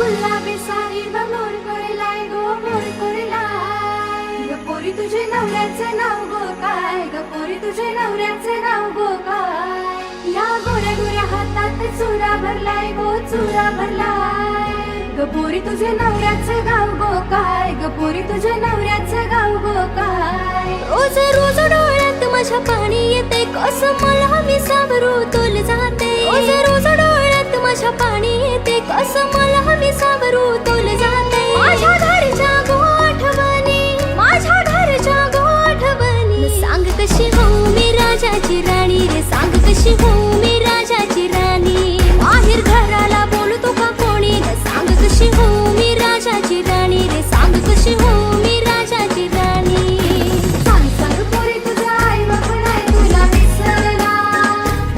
गुलाबी साडी मोर कळलाय गो मोर कळलाय ग पोरी तुझे नवऱ्याचं नाव गो काय ग पोरी तुझे नवऱ्याचं नाव गो काय या गोऱ्या गोऱ्या हातात चुरा भरलाय गो चुरा भरलाय ग पोरी तुझे नवऱ्याचं गाव गो काय ग पोरी तुझे नवऱ्याचं गाव गो काय रोज रोज डोळ्यात माझ्या पाणी येते कसं मला मी सावरू तोल जाते रोज रोज डोळ्यात माझ्या पाणी येते कसं मला मी सावरू तोल जाते माझ्या घरच्या गोठवणी माझ्या घरच्या गोठवणी सांग कशी हो मी राजाची राणी रे सांग कशी हो मी राजाची राणी बाहेर घराला बोलतो का कोणी सांग कशी हो मी राजाची राणी रे सांग कशी हो मी राजाची राणी सांग सांग पोरी तुझा आई बाप नाही तुला विसरला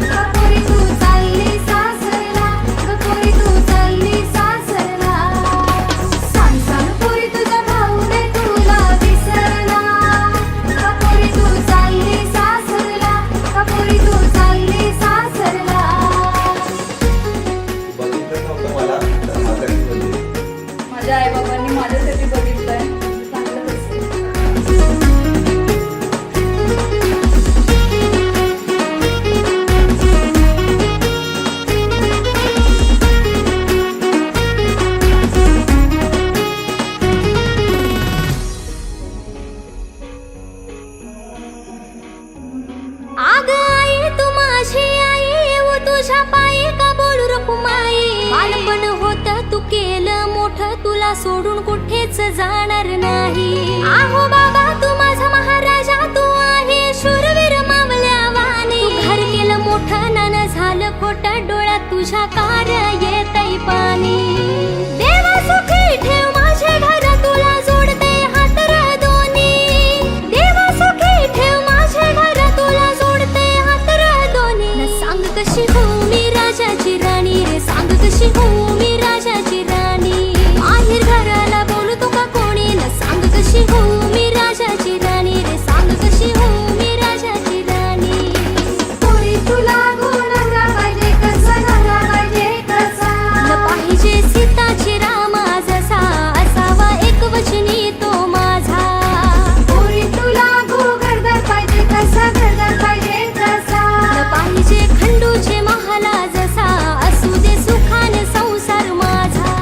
का पोरी तू चालली सासरला का पोरी तू चालली सासरला सांग सांग पोरी तुझा भाऊ नाही तुला विसरला का पोरी तू चालली सासरला का पोरी तू चालली सासरला बघितलं नव्हतं मला तर म्हातारी बोलली. माझ्या आई बाबांनी माझ्यासाठी बघितलंय चांगलं असेल. आग आई तू माझी आई वो तुझ्या पायी का बोलू रखुमाई बालपण होत तू केलं मोठं तुला सोडून कुठेच जाणार नाही आहो बाबा तू माझा महाराजा तू आहे शूरवीर मावल्या वाणी तू घर केलं मोठं नाना झालं खोटं डोळ्यात तुझ्या कार येतय पाणी देवा सुखी ठेव माझे घर तुला जोडते हात र दोन्ही देवा सुखी ठेव माझे घर तुला जोडते हात र दोन्ही न सांग कशी हो मी राजाची राणी रे सांग कशी हो मी राजाची राणी बाहेर घराला बोलतो का कोणी न सांग कशी हो मी राजाची राणी रे सांग कशी हो मी राजाची राणी पोरी तुला गुणवरा पाहिजे कसा नवरा पाहिजे कसा न पाहिजे सीताची रामा जसा असावा एक वचनी तो माझा पोरी तुला घरदार पाहिजे कसा घरदार पाहिजे कसा न पाहिजे खंडूचे महाला जसा असू दे सुखाने संसार माझा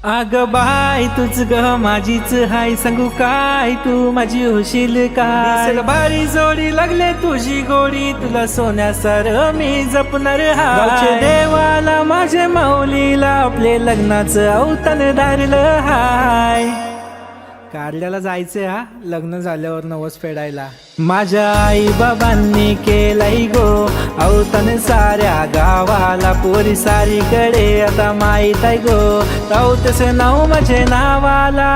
अग बाय तुझ ग माझीच हाय सांगू काय तू माझी होशील काय भारी जोडी लागले तुझी गोडी तुला सोन्यासार मी जपणार हाय देवाला माझे माऊलीला आपले लग्नाचं अवतन धारलं हाय कारल्याला जायचंय हा लग्न झाल्यावर नवस फेडायला माझ्या आई बाबांनी केलंय गो अवतन साऱ्या गावाला पोरी सारीकडे आता माहीत आहे गो अवतसे नाव माझे नावाला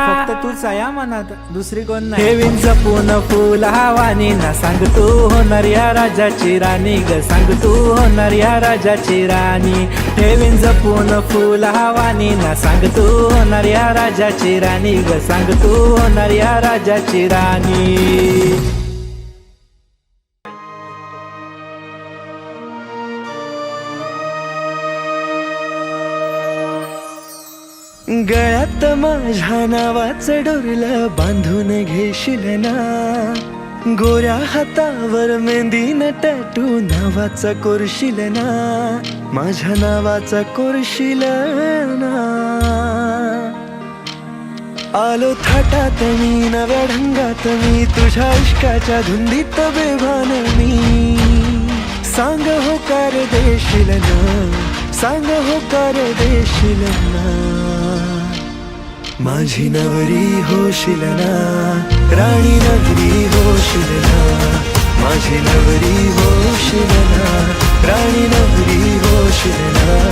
फक्त तूच आहे मनात दुसरी कोण नाही ठेवीन जपून फुल हवानी ना सांग तू होणार या राजाची राणी ग सांग तू होणार या राजाची राणी ठेवीन जपून फुल हवानी ना सांग तू होणार या राजाची राणी ग सांग तू होणार या राजाची राणी गळ्यात माझ्या नावाचं डोरलं बांधून घेशील ना गोऱ्या हातावर मेहंदीनं टॅटू नावाचा कोरशील ना माझ्या नावाचा कोरशील ना आलो थाटात मी नव्या ढंगात मी तुझ्या इश्काच्या धुंदीत बेभान मी सांग होकार देशील ना सांग होकार देशील ना माझी नवरी होशील ना राणी नवरी होशील ना माझी नवरी होशील ना राणी नवरी होशील ना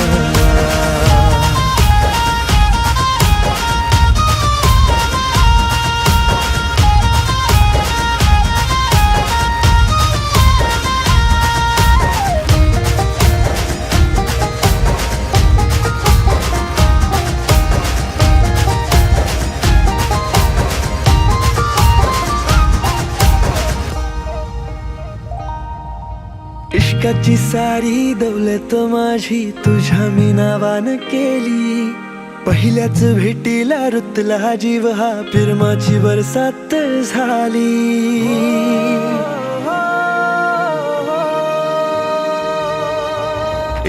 इश्काची सारी दौलत माझी तुझ्या मी नावान केली. पहिल्याच भेटीला रुतला जीव हा फिरमाची बरसात झाली.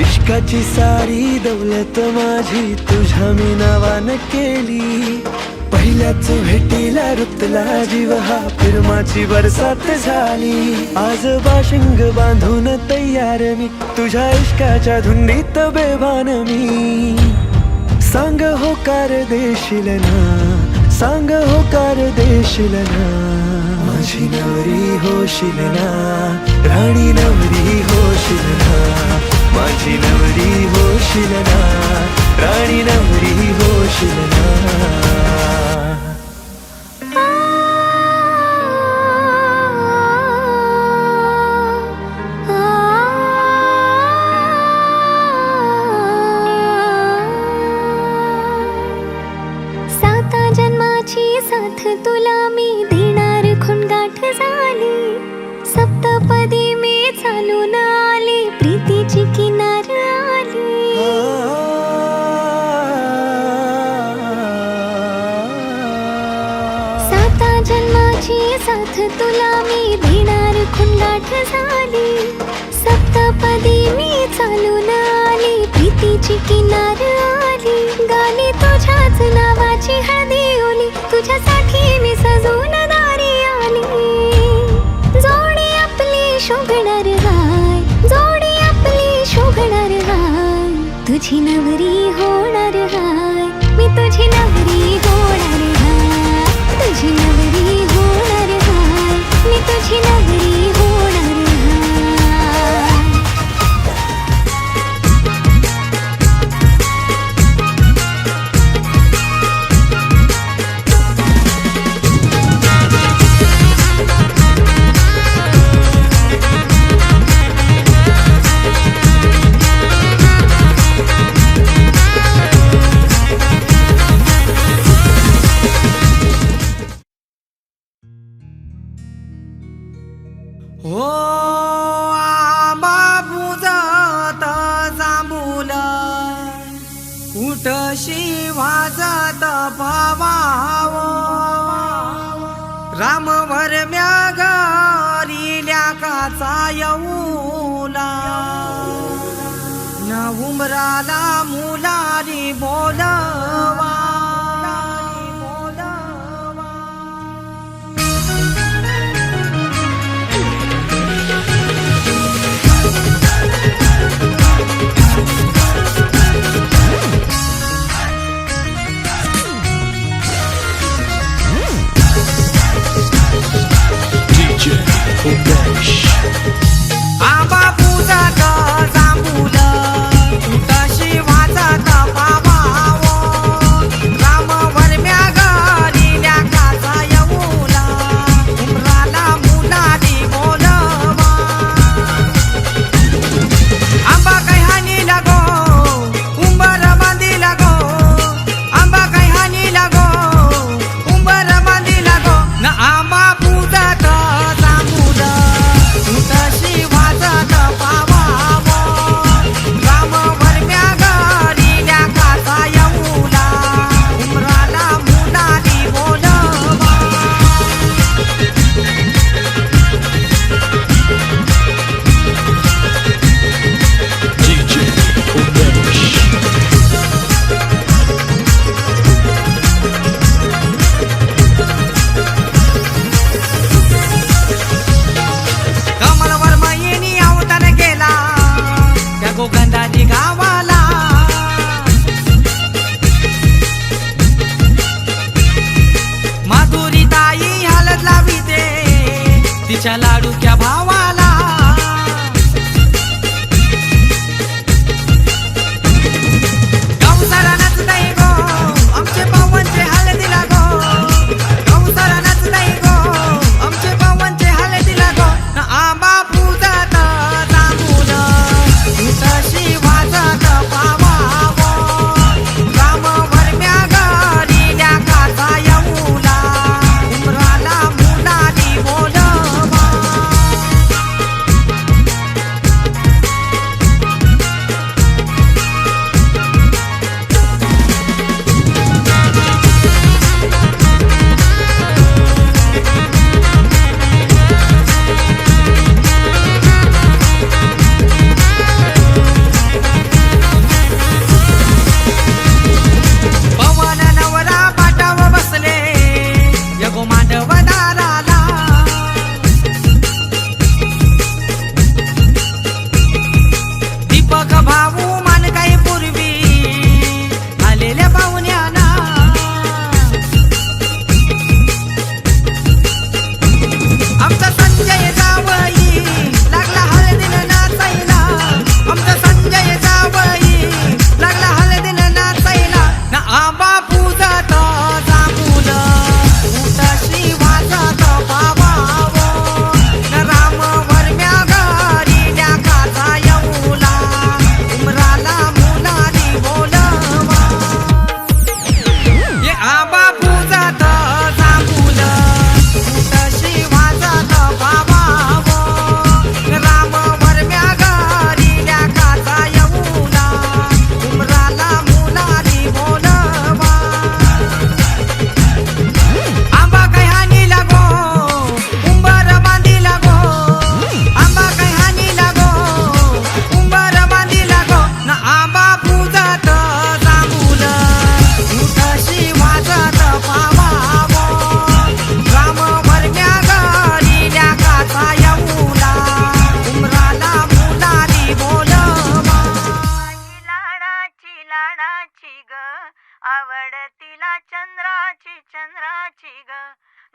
इश्काची सारी दौलत माझी तुझ्या मी नावान केली. पहिल्याच भेटीला रुतला जीव हा फिरमाची बरसात झाली. आज बाशिंग बांधून तयार मी तुझ्या इश्काच्या धुंडीत बेभान मी. सांग होकार देशील ना, सांग होकार देशील ना. माझी नवरी होशील ना, राणी नवरी होशील ना. माझी नवरी होशील ना, राणी नवरी होशील ना. साता जन्माची साथ तुला मी देणार खुणगाठ झाली. सप्तपदी मी चालून आली प्रीतीची किनार आली. साता जन्माची साथ तुला मी देणार खुणगाठ झाली. सप्तपदी मी चालून आली प्रीतीची किनार आली. गाणी तुझ्याच नावाची हळदी ओली तुझ्यासाठी मी सजून दारी आली. जोडी आपली शोभणार हाय, जोडी आपली शोभणार हाय. तुझी नवरी होणार हाय, मी तुझी नवरी होणार हाय. तुझी नवरी होणार हाय, मी तुझी नवरी होणार हाय. हो आंबा बुजत जांभूल कुठशी वाजत पवाव. रामवर म्यागरिल्या काचा येऊला न उमराला मुलारी बोलवा. आंबा पूजात जांभूल कुठशी वाजत पावाव. रामवर म्यागरिल्या काचा येऊला उमराला मुलारी बोलवा. आंबा काही हानी लागो उंबर बांधी लागो. आंबा काही हानी लागो उंबर बांधी लागो. न आंबा पूजात जांभूल कुठशी वाजत पावाव. रामवर म्यागरिल्या काचा येऊला उमराला मुलारी बोलवा. कमलवर मयिनी अवतार केला त्या गोगंधाजी गावाला. माधुरी ताई हलत लाविते तिच्या लाडूच्या भावाला. गवसाला नाचताय गो आमचे पावनचे हळदीला गो. गवसाला नाचताय गो आमचे पावनचे हळदीला गो. न आंबा पूजात जांभूल कुठशी वाजत पावाव. रामवर म्यागरिल्या काचा येऊला उमराला मुलारी बोलवा.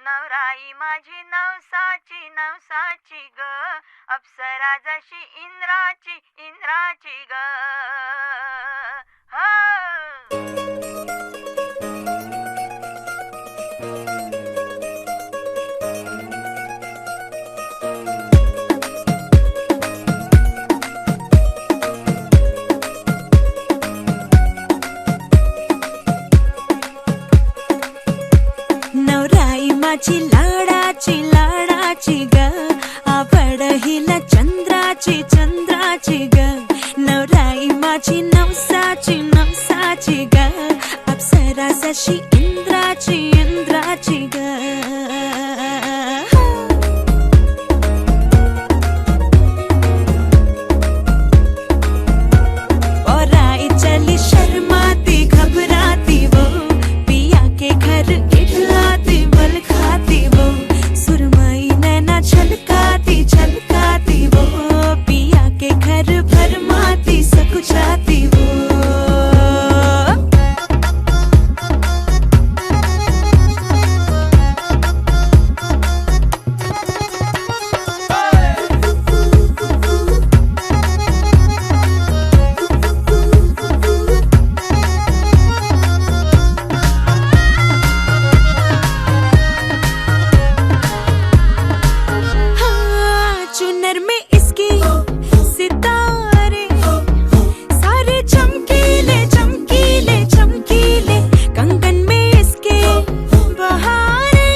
नवराई माझी नवसाची नवसाची ग अप्सरा जशी इंद्राची इंद्राची ग नवराई माझी लाडाची लाडाची ग आवड हिला चंद्राची चंद्राची ग नवराई माझी नवसाची नवसाची ग अप्सरा जशी इंद्राची इंद्राची ग और आई चली शर्माती घबराती वो पिया के घर इठलाती बल खाती वो सुरमई नैना छलकाती छलकाती वो पिया के घर भरमाती सकुचाती वो चुनर में इसकी सितारे सारे चमकीले चमकीले चमकीले कंगन में इसके बहारे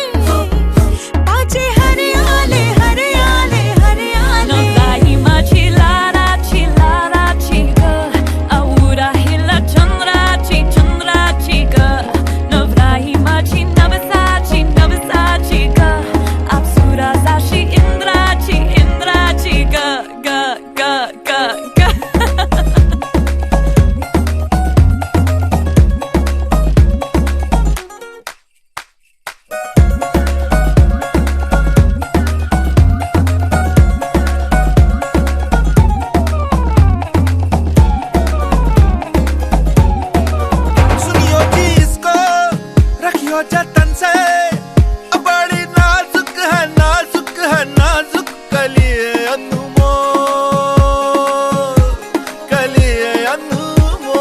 पाचे हरियाले हरियाले हरियाले नवराई माझी लाडाची लाडाची ग औरा हिला चंद्राची चंद्राची ग नवराई माझी नवसाची नवसाची ग अप्सरा जशी इंद्राची इंद्राची ग ग ग ग ग सुनियो जी इसको रखियो जतन से बड़ी नाजुक है नाजुक है नाजुक कलिए अनमोल कलिए अनमोल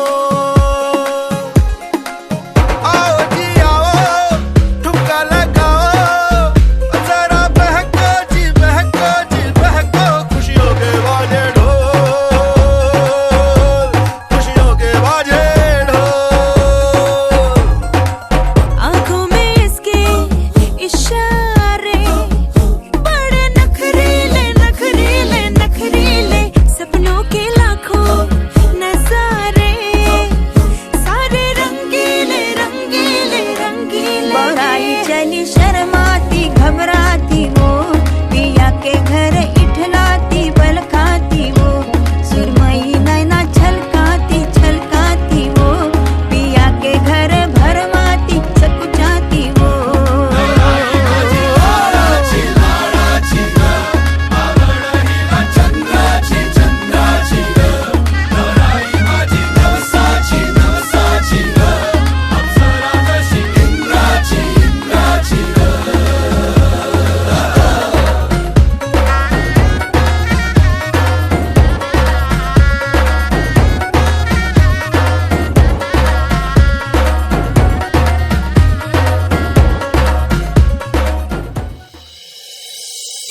आओ जी आओ ठुमका लगाओ जरा बहको जी बहको जी बहको खुशियों के बाजे ढोल खुशियों के बाजे ढोल आँखों में इसके इशारे बड़े नखरीले नखरीले नखरीले सपनों के लाखों नजारे सारे रंगीले रंगीले रंगीले बड़ाई चली शर्माती घबराती वो पिया के घर इठलाती बल खाती वो सुरमई नैना छलकाती छलकाती वो पिया के घर भरमाती सकुचाती वो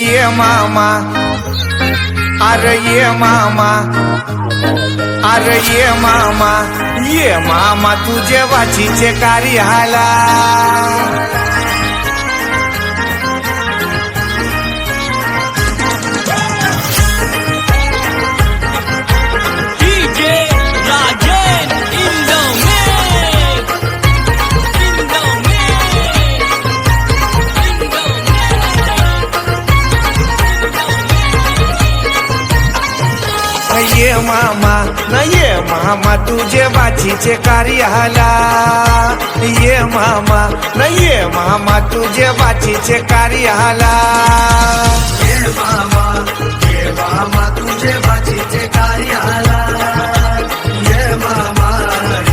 ये मामा अरे ये मामा अरे ये मामा तुझे वाचीचे कार्य हाला ये मामा तुझे वाचीचे कार्य हाला ये मामा तुझे वाचीचे कार्य हाला ये मामा तुझे वाचीचे कार्य हाला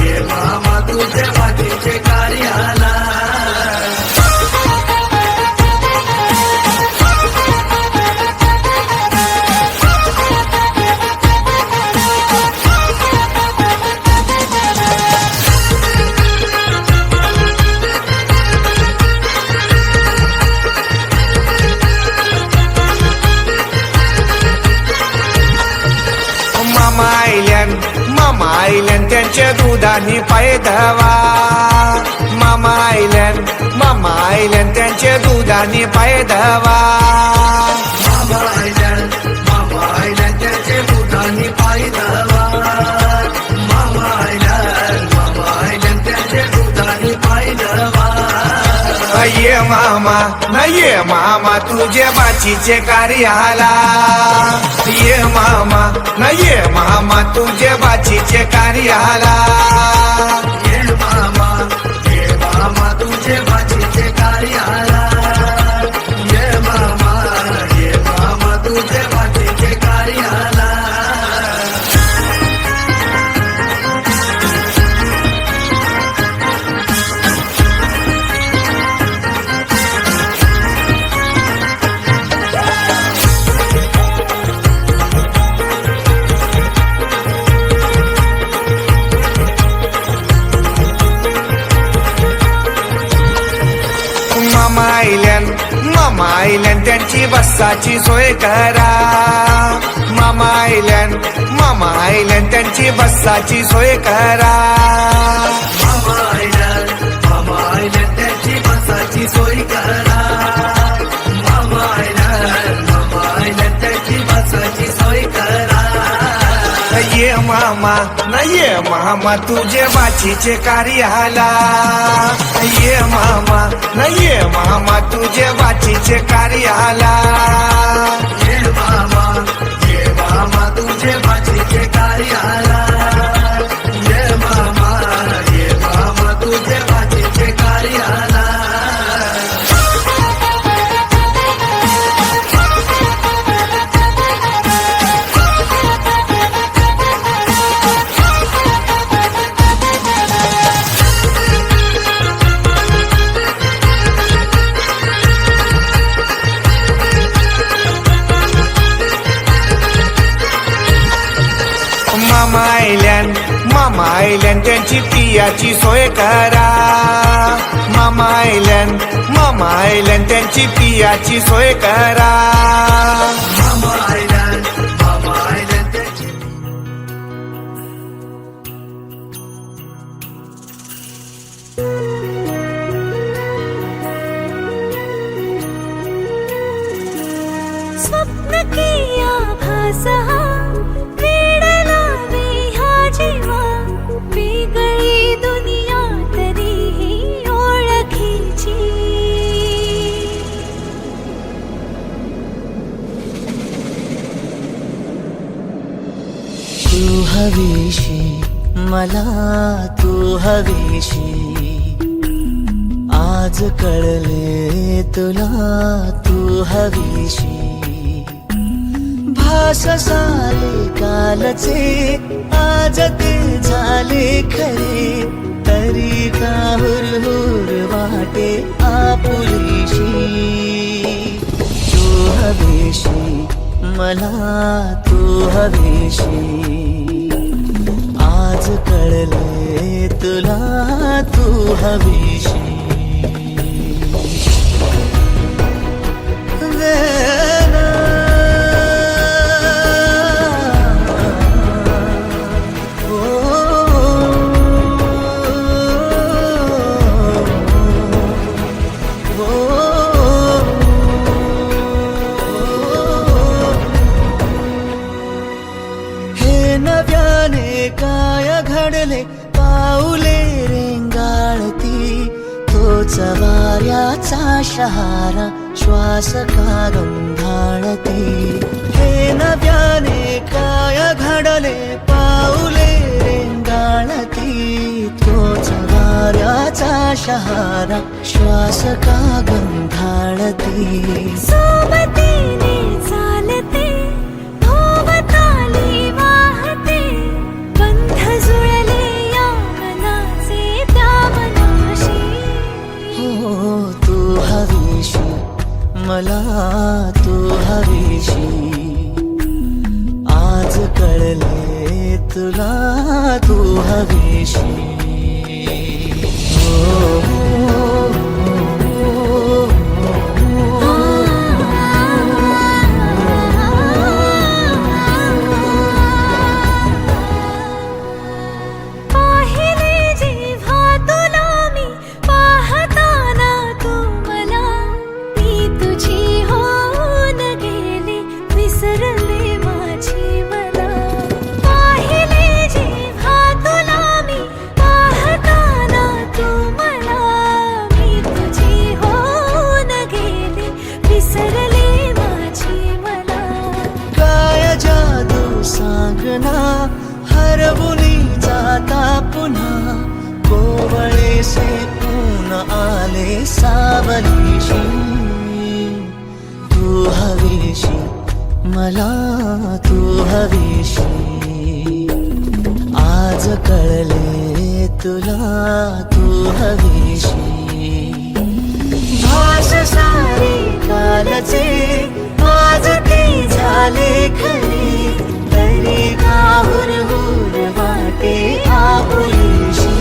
ये मामा तुझे वाचीचे कार्य हाला त्यांचे दुधाने पाय धवा. मामा आयल्यान त्यांचे दुधाने पाय धवा. मामा आयल्यान त्याचे दुधाने पाय धवा. मामा आयल्यान त्याचे दुधाने पाय धवा. ये मामा तुझे बाचीचे कार्याला. ये मामा तुझे बाचीचे कार्याला. ये मामा तुझे बाचीचे कार्याला. ये मामा तुझे बाचीचे कार्याला. मामा आयल्यान त्यांची बसाची सोय करा. मामा आयल्यान त्यांची बसाची सोय करा. मामा आयल्यान त्याची बसाची सोय करा. मामा आयल्यान त्याची बसाची सोय करा. ये मामा तुझे बाचीचे कार्याला. ये मामा तुझे बाचीचे कार्याला. ये मामा तुझे बाचीचे कार्याला. ये मामा तुझे बाचीचे कार्याला. मामा आयल्यान त्यांची पियाची सोय करा. मामा आयल्यान त्यांची पियाची सोय करा. मामा आयल्यान त्याची स्वप्न किया भासा वेड लावे हा जीवा. वेगळी दुनिया तरीही ओळखीची. तू हवीशी मला तू हवीशी. आज कळले तुला तू हवीशी. भास सारे कालचे आज ते झाले खरे. तरी का हुरहुर वाटे आपुलीशी. तू हवीशी मला तू हवीशी. आज कळले तुला तू हवीशी. काय घडले पाऊले रेंगाळती. तोच वाऱ्याचा शहारा श्वास का गंधाळती. हे नव्याने काय घडले पाऊले रेंगाळती. तोच वाऱ्याचा शहारा श्वास का गंधाळती. सोबतीने चालते भोवताली वाहते. बंध जुळले या मनाचे त्या मनाशी. हो तू हवीशी मला तू हवीशी. आज कळले तुला तू हवीशी. जवळेसे ऊन आले सावलीशी तू हवीशी मला तू हवीशी आज कळले तुला तू हवीशी भाष सारी कालचे आज ते झाले खरे तरी काहूर हुर वाटे आपुलेशी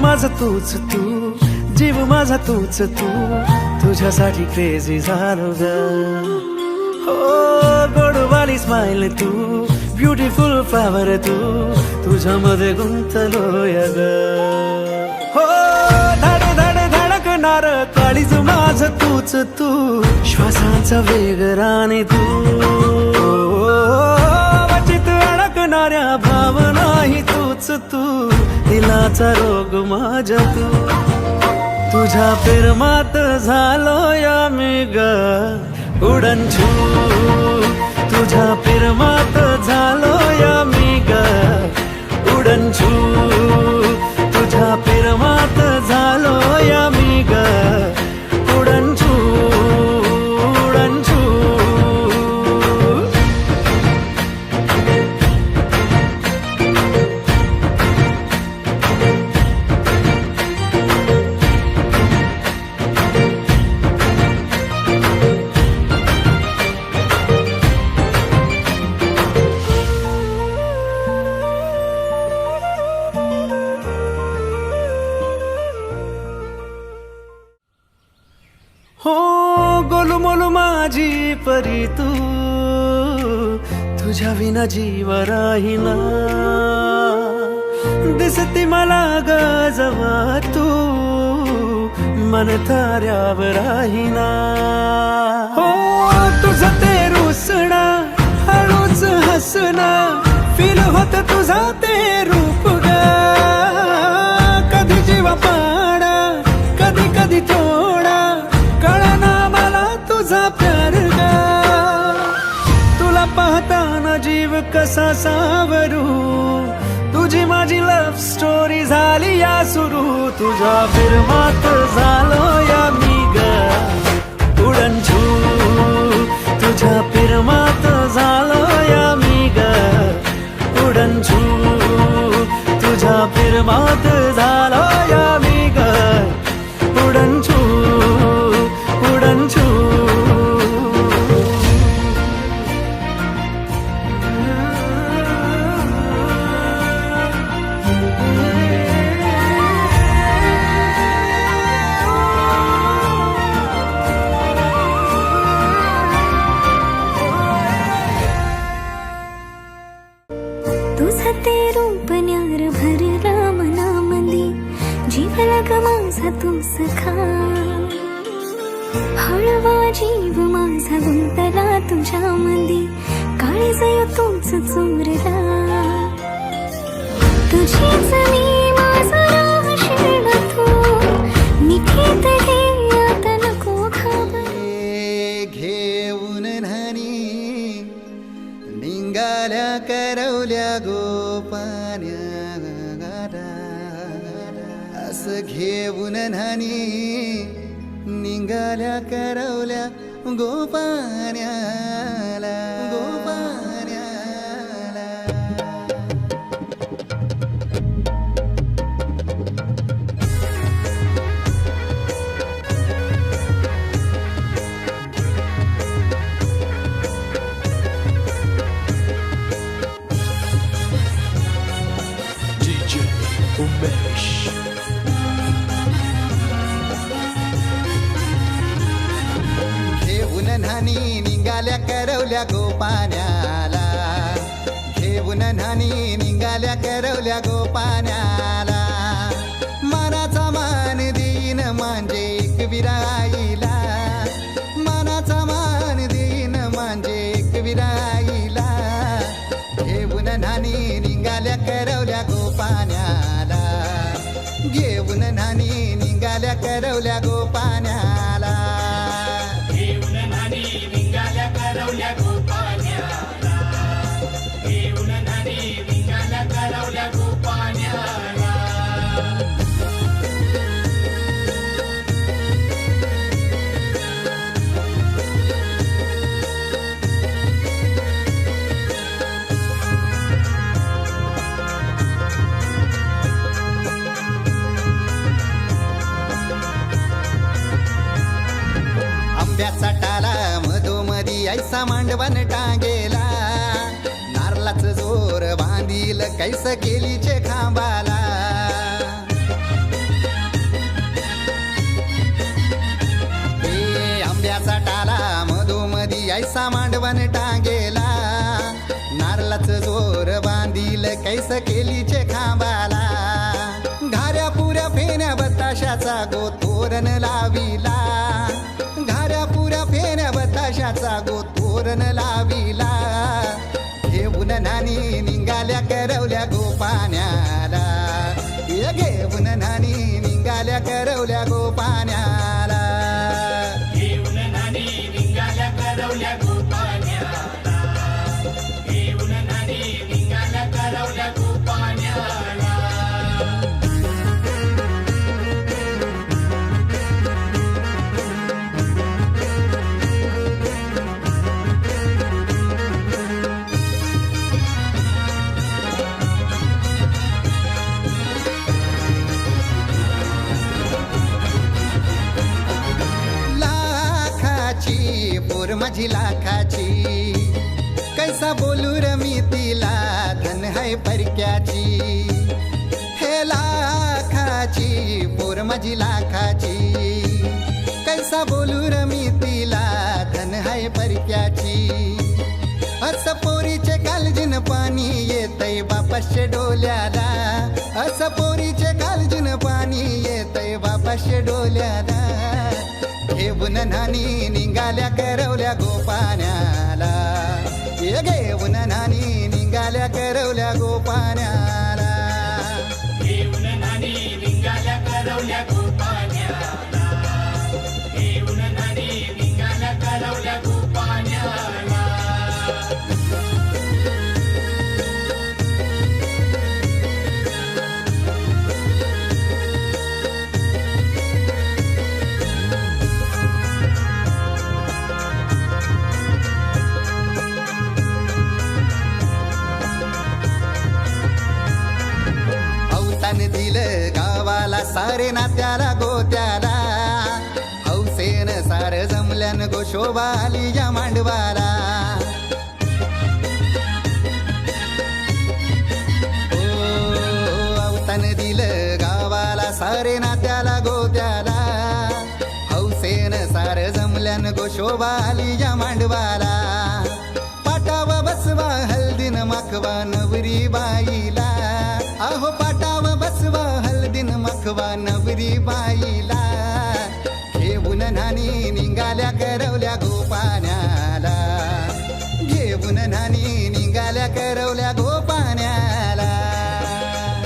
माझा तूच तू जीव माझा तूच तू तुझ्यासाठी क्रेझी झालो ग हो गोडवाली स्माइल तू ब्युटिफुल फ्लावर तू तुझ्यामध्ये गुंतलो या ग हो धड धड धडकणार काळीज माझ तूच तू श्वासांचा वेग राणी तू वचित अडकणाऱ्या भावनाही तूच तू दिलाचा रोग माझ्या तू तुझ्या प्रेमात झालो या मी ग उडनछू तुझ्या प्रेमात झालो या मी ग उडनछू तुझ्या प्रेमात झालो या मी ग उडनछू उडनछू हो गोलूमोलू माझी परी तू तुझ्या विना जीव राहिना दिसती मला ग जवा तू मन ताऱ्यावर राहिना हो तुझं ते रुसणा हळूच हसना फील होत तुझा ते रूप ग कधी जीवा पाडा कधी कधी थोडा कळना मला तुझा प्यार ग तुला पाहताना जीव कसा सावरू तुझी माझी लव्ह स्टोरी झाली या सुरू तुझ्या प्रेमात झालो या मी ग उडनछू तुझ्या प्रेमात झालो या मी ग उडनछू तुझ्या प्रेमात झालो या मी ग उडनछू उडनछू तुझं ते रूप न्यार भरला मनामंदी जीवला ग माझा तू सखा हळवा जीव माझा गुंतला तुझ्या मंदी काळीज तूच चोरला तुझीच मी माझा राहशील तू निठीत घे आता नको घाबरे घेऊन न्हाणी निंगाल्या करवल्या गोपान्या असं घेऊन न्हाणी निंगाल्या करवल्या गोपान्याला गोपान्याला DJ Umberto. न्हाणी निघाल्या करवल्या गोपाण्याला घेऊन न्हाणी निघाल्या करवल्या गोपाण्याला मनाचा मान देईन म्हणजे एक विराईला मनाचा मान देईन म्हणजे एक विराईला घेऊन न्हाणी निघाल्या करवल्या गोपाण्याला घेऊन न्हाणी निघाल्या करवल्या गोपाण्याला घेऊन न्हाणी निघाल्या करवल्या गोपाण्याला घेऊन न्हाणी निघाल्या करवल्या गोपाण्याला आंब्याचा टाला मधोमधी ऐसा मांडवण टांगेला नारळाच जोर बांधील कैस केलीचे खांबाला आंब्याचा टाला मधोमधी ऐसा मांडवण टांगेला नारळाच जोर बांधील कैस केलीचे खांबाला घाऱ्या पुऱ्या फेण्या बताशाचा गोतोरण लाविला घाऱ्या पुऱ्या फेण्या बताशाचा गोतोरण लाविला घेऊन न्हाणी निघाल्या करवल्या गोपाण्याला घेऊन न्हाणी निघाल्या करवल्या गोपाण्याला घेऊन न्हाणी निघाल्या करवल्या गोपाण्याला घेऊन न्हाणी निघाल्या करवल्या गोपाण्याला पोर माझी लाखाची कैसा बोलू र मी तिला धन है परक्याची हे लाखाची पोर माझी लाखाची कैसा बोलू र मी तिला धन है परक्याची अस पोरीचे कालजीन पाणी येतय बापाशे डोल्याला अस पोरीचे कालजीन पाणी येतय बापाशे डोल्याला घेऊन न्हाणी निघाल्या करवल्या गोपाण्याला घेऊन न्हाणी निघाल्या करवल्या गोपाण्याला घेऊन न्हाणी निघाल्या करवल्या गोपाण्याला घेऊन न्हाणी निघाल्या करवल्या गोपाण्याला दिलं गावाला सारे नात्याला गोत्याला हौसेन सार जमल्यान गोशोबा आली या मांडवाला अवतान दिलं गावाला सारे नात्याला गोत्याला हौसेन सार जमल्यान गोशोबा आली या मांडवाला पाटावा बसवा हल्दीन माखवा नवरी बाईला अहो पाटावा बसवा हल्दीन माखवा नवरी बाईला घेऊन न्हाणी निघाल्या करवल्या गोपाण्याला घेऊन न्हाणी निघाल्या करवल्या गोपाण्याला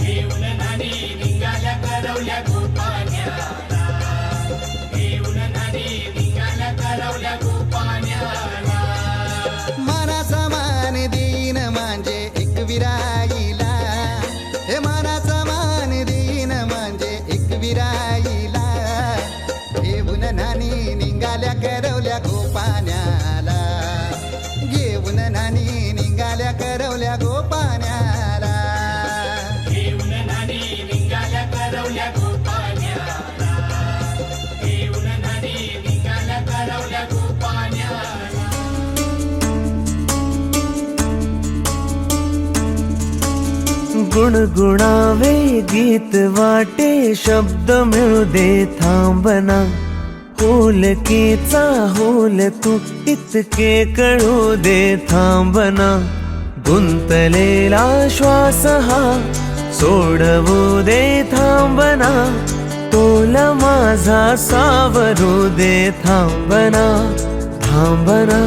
घेऊन न्हाणी निघाल्या करवल्या गोपाण्याला घेऊन न्हाणी निघाल्या करवल्या गोपाण्याला मनाचा मान देईन म्हणजे एक विराईला हे मनाचा मान देईन म्हणजे एक विराईला घेऊन न्हाणी निघाल्या करवल्या गोपाण्याला घेऊन न्हाणी निघाल्या करवल्या गोपाण्याला घेऊन न्हाणी निघाल्या करवल्या गोपाण्याला घेऊन न्हाणी निघाल्या करवल्या गोपाण्याला गुणगुणावे गीत वाटे शब्द मिळू दे थांबना पुलकीचा होल तू इतके कळू दे थांबना, गुंतलेला श्वास हा सोडवू दे थांबना, तोल माझा सावरू दे थांबना, थांबना,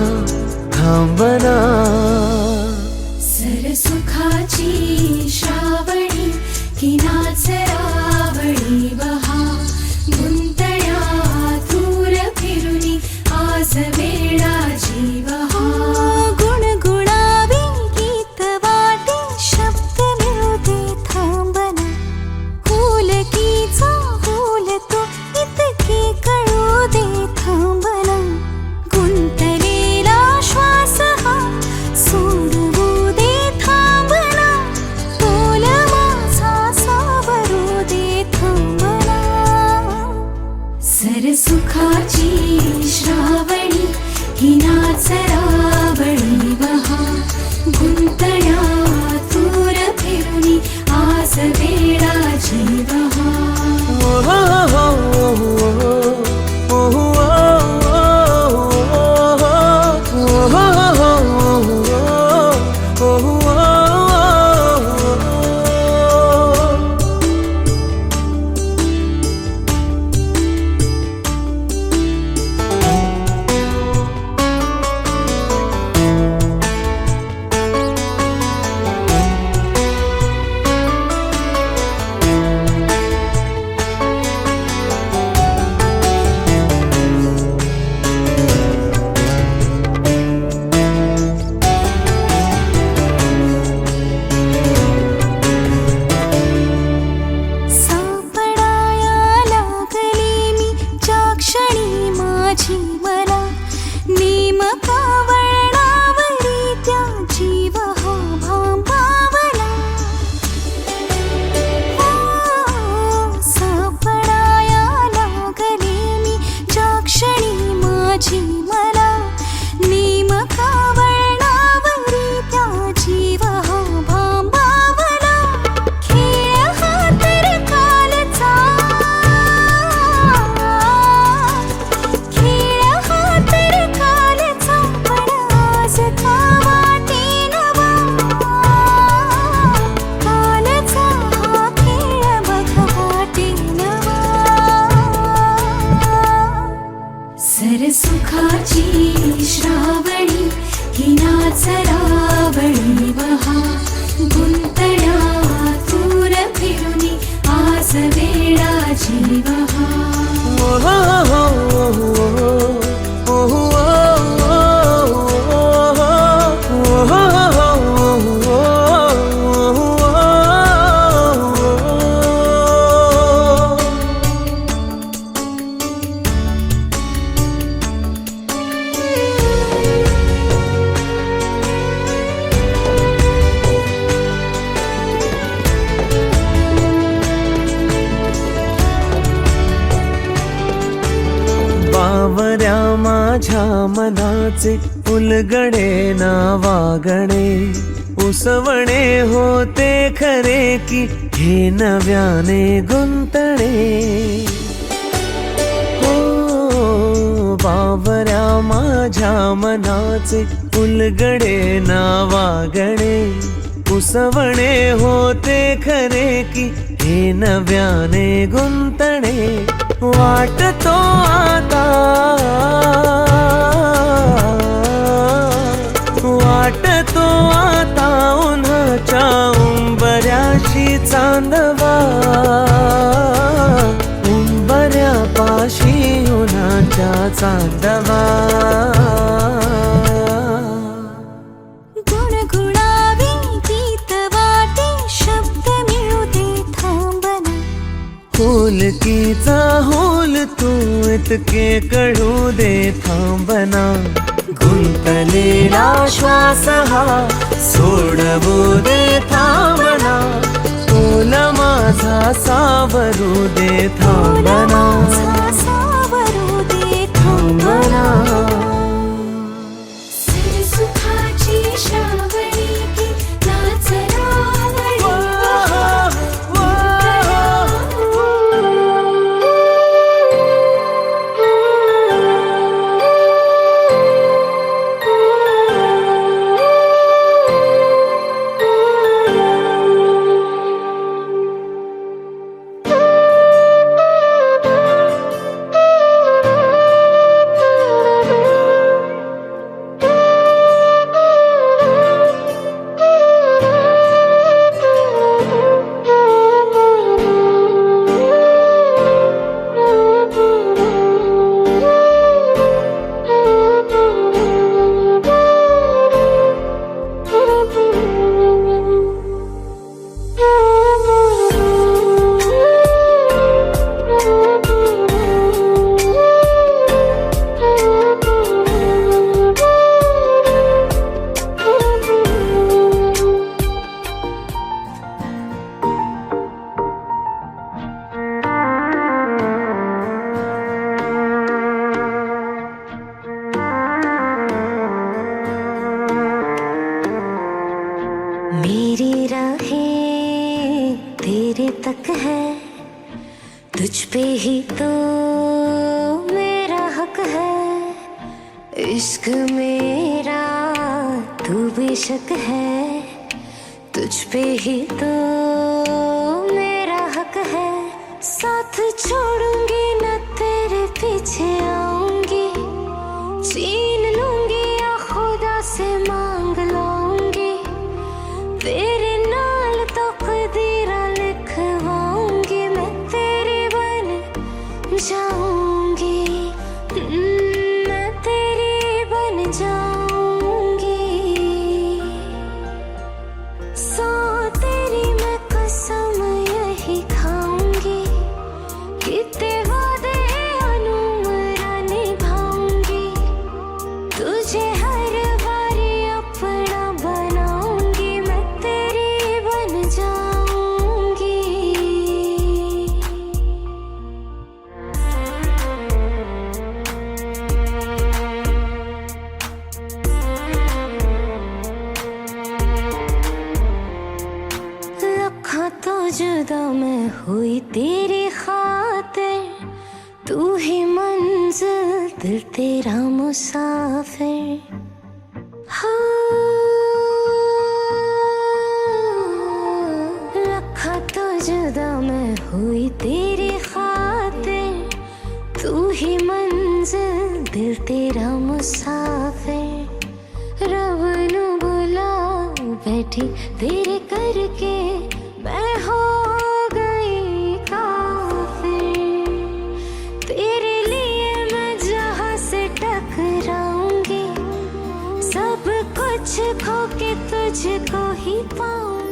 थांबना. सरसुखाची श्रावणी की नाचरावळी बहा, गुंतण्या दूर फिरुनी आज वेळा जीवहा. गुणगुणावी गीत वाटे शब्द मिळू दे थांबना, पुलकीचा होल तो इतके कळू दे थांबना, गुंतलेला श्वास हा सोडवू दे थांबना, तोल माझा सावरू दे थांबना. सरसुखाची श्रावणी ही नाचरावळी बहा, गुंतण्या दूर फिरुनी आज वेळा जीवहा. सापडाया लागले मी ज्या क्षणी माझी मला, नेमका वळणावरी त्या जीव हा भांबावला. सापडाया लागले मी ज्या क्षणी माझी मला, नेमका वळणावरी त्या जीव हा भांबावला. खेळ हा तर कालचा, खेळ हा तर कालचा, पण आज का वाटे नवा, कालचा हा खेळ बघ वाटे नवा. सरसुखाची श्रावणी ही नाचरावळी बहा, गुंतण्या दूर फिरुनी आज वेळा जीवहा. बावऱ्या माझ्या मनाचे उलगडे ना वागणे, उसवणे होते खरे की हे नव्याने गुंतणे. हो बावऱ्या माझ्या मनाचे उलगडे ना वागणे, उसवणे होते खरे की हे नव्याने गुंतणे. वाटतो आता, वाटतो आता उन्हाच्या उंबऱ्याशी चांदवा, उंबऱ्यापाशी उन्हाच्या चांदवा. गुणगुणावी गीत वाटे शब्द मिळू दे थांबना, पुलकीचा होल तू इतके कळू दे थांबना, गुंतलेला श्वास हा सोडवू दे थांबना, तोल माझा सावरू दे थांबना, सावरू दे थांबना. सरसुखाची श्रावणी की नाचरावळी बहा, गुंतण्या तुझ पे ही तो मेरा हक है, इश्क मेरा तू बेशक है, तुझ पे ही तो मेरा हक है। साथ छोड़ूंगी न तेरे पीछे आऊंगी, छीन लूंगी या खुदा से मांग लाऊंगी, तेरे नाल तो कदीरा लिखवाऊंगी, मैं तेरी बन जाऊंगी, मैं तेरी बन जाऊंगी। सो तेरी मैं कसम यही खाऊंगी, कितने वादे अनुमरा निभाऊंगी, तुझे हर बारी अपना बनाऊंगी, मैं तेरी बन जाऊंगी। लखा तो जुदा मैं हुई तेरी खातिर, तू ही मंजिल दिल तेरा मुसाफिर। लखा तो जुदा मैं हुई तेरी खातिर, तू ही मंजिल दिल तेरा मुसाफिर। रब नू बुला बैठी तेरे करके मैं हो गई काफिर, तेरे लिए मैं जहां से टकराऊंगी, सब कुछ खो के तुझको ही पाऊंगी।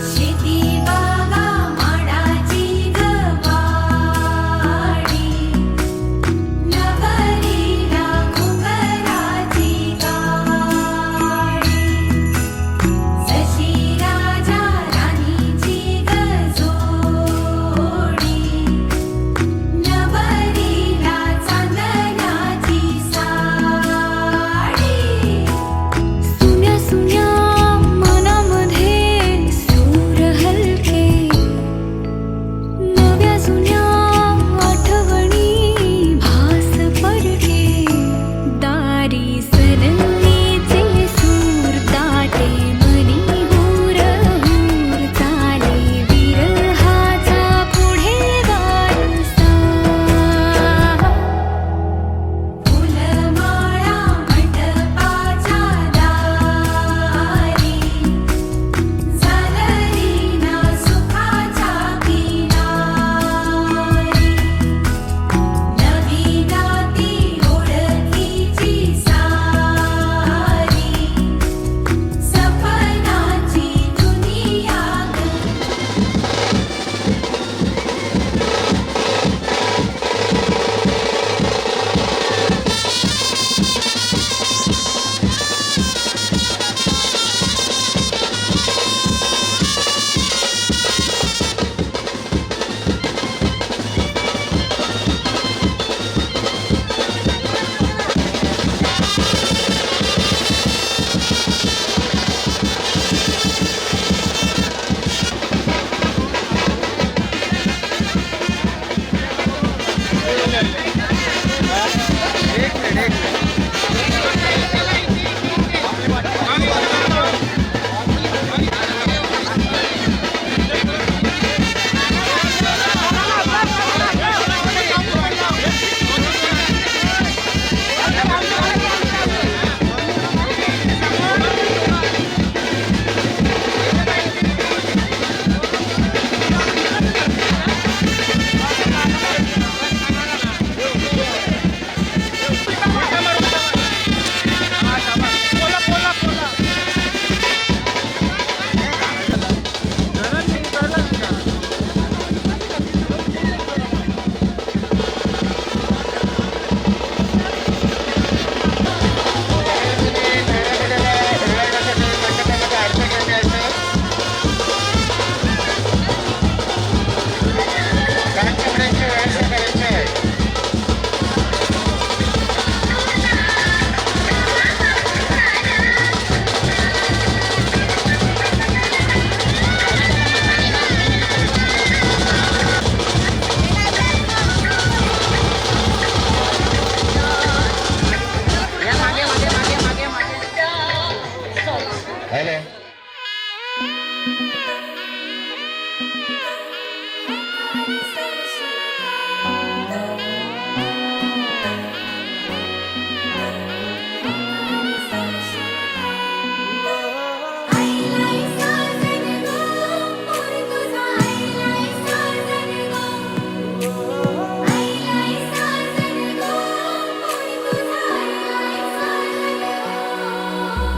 शेती बागा माडाची गवा,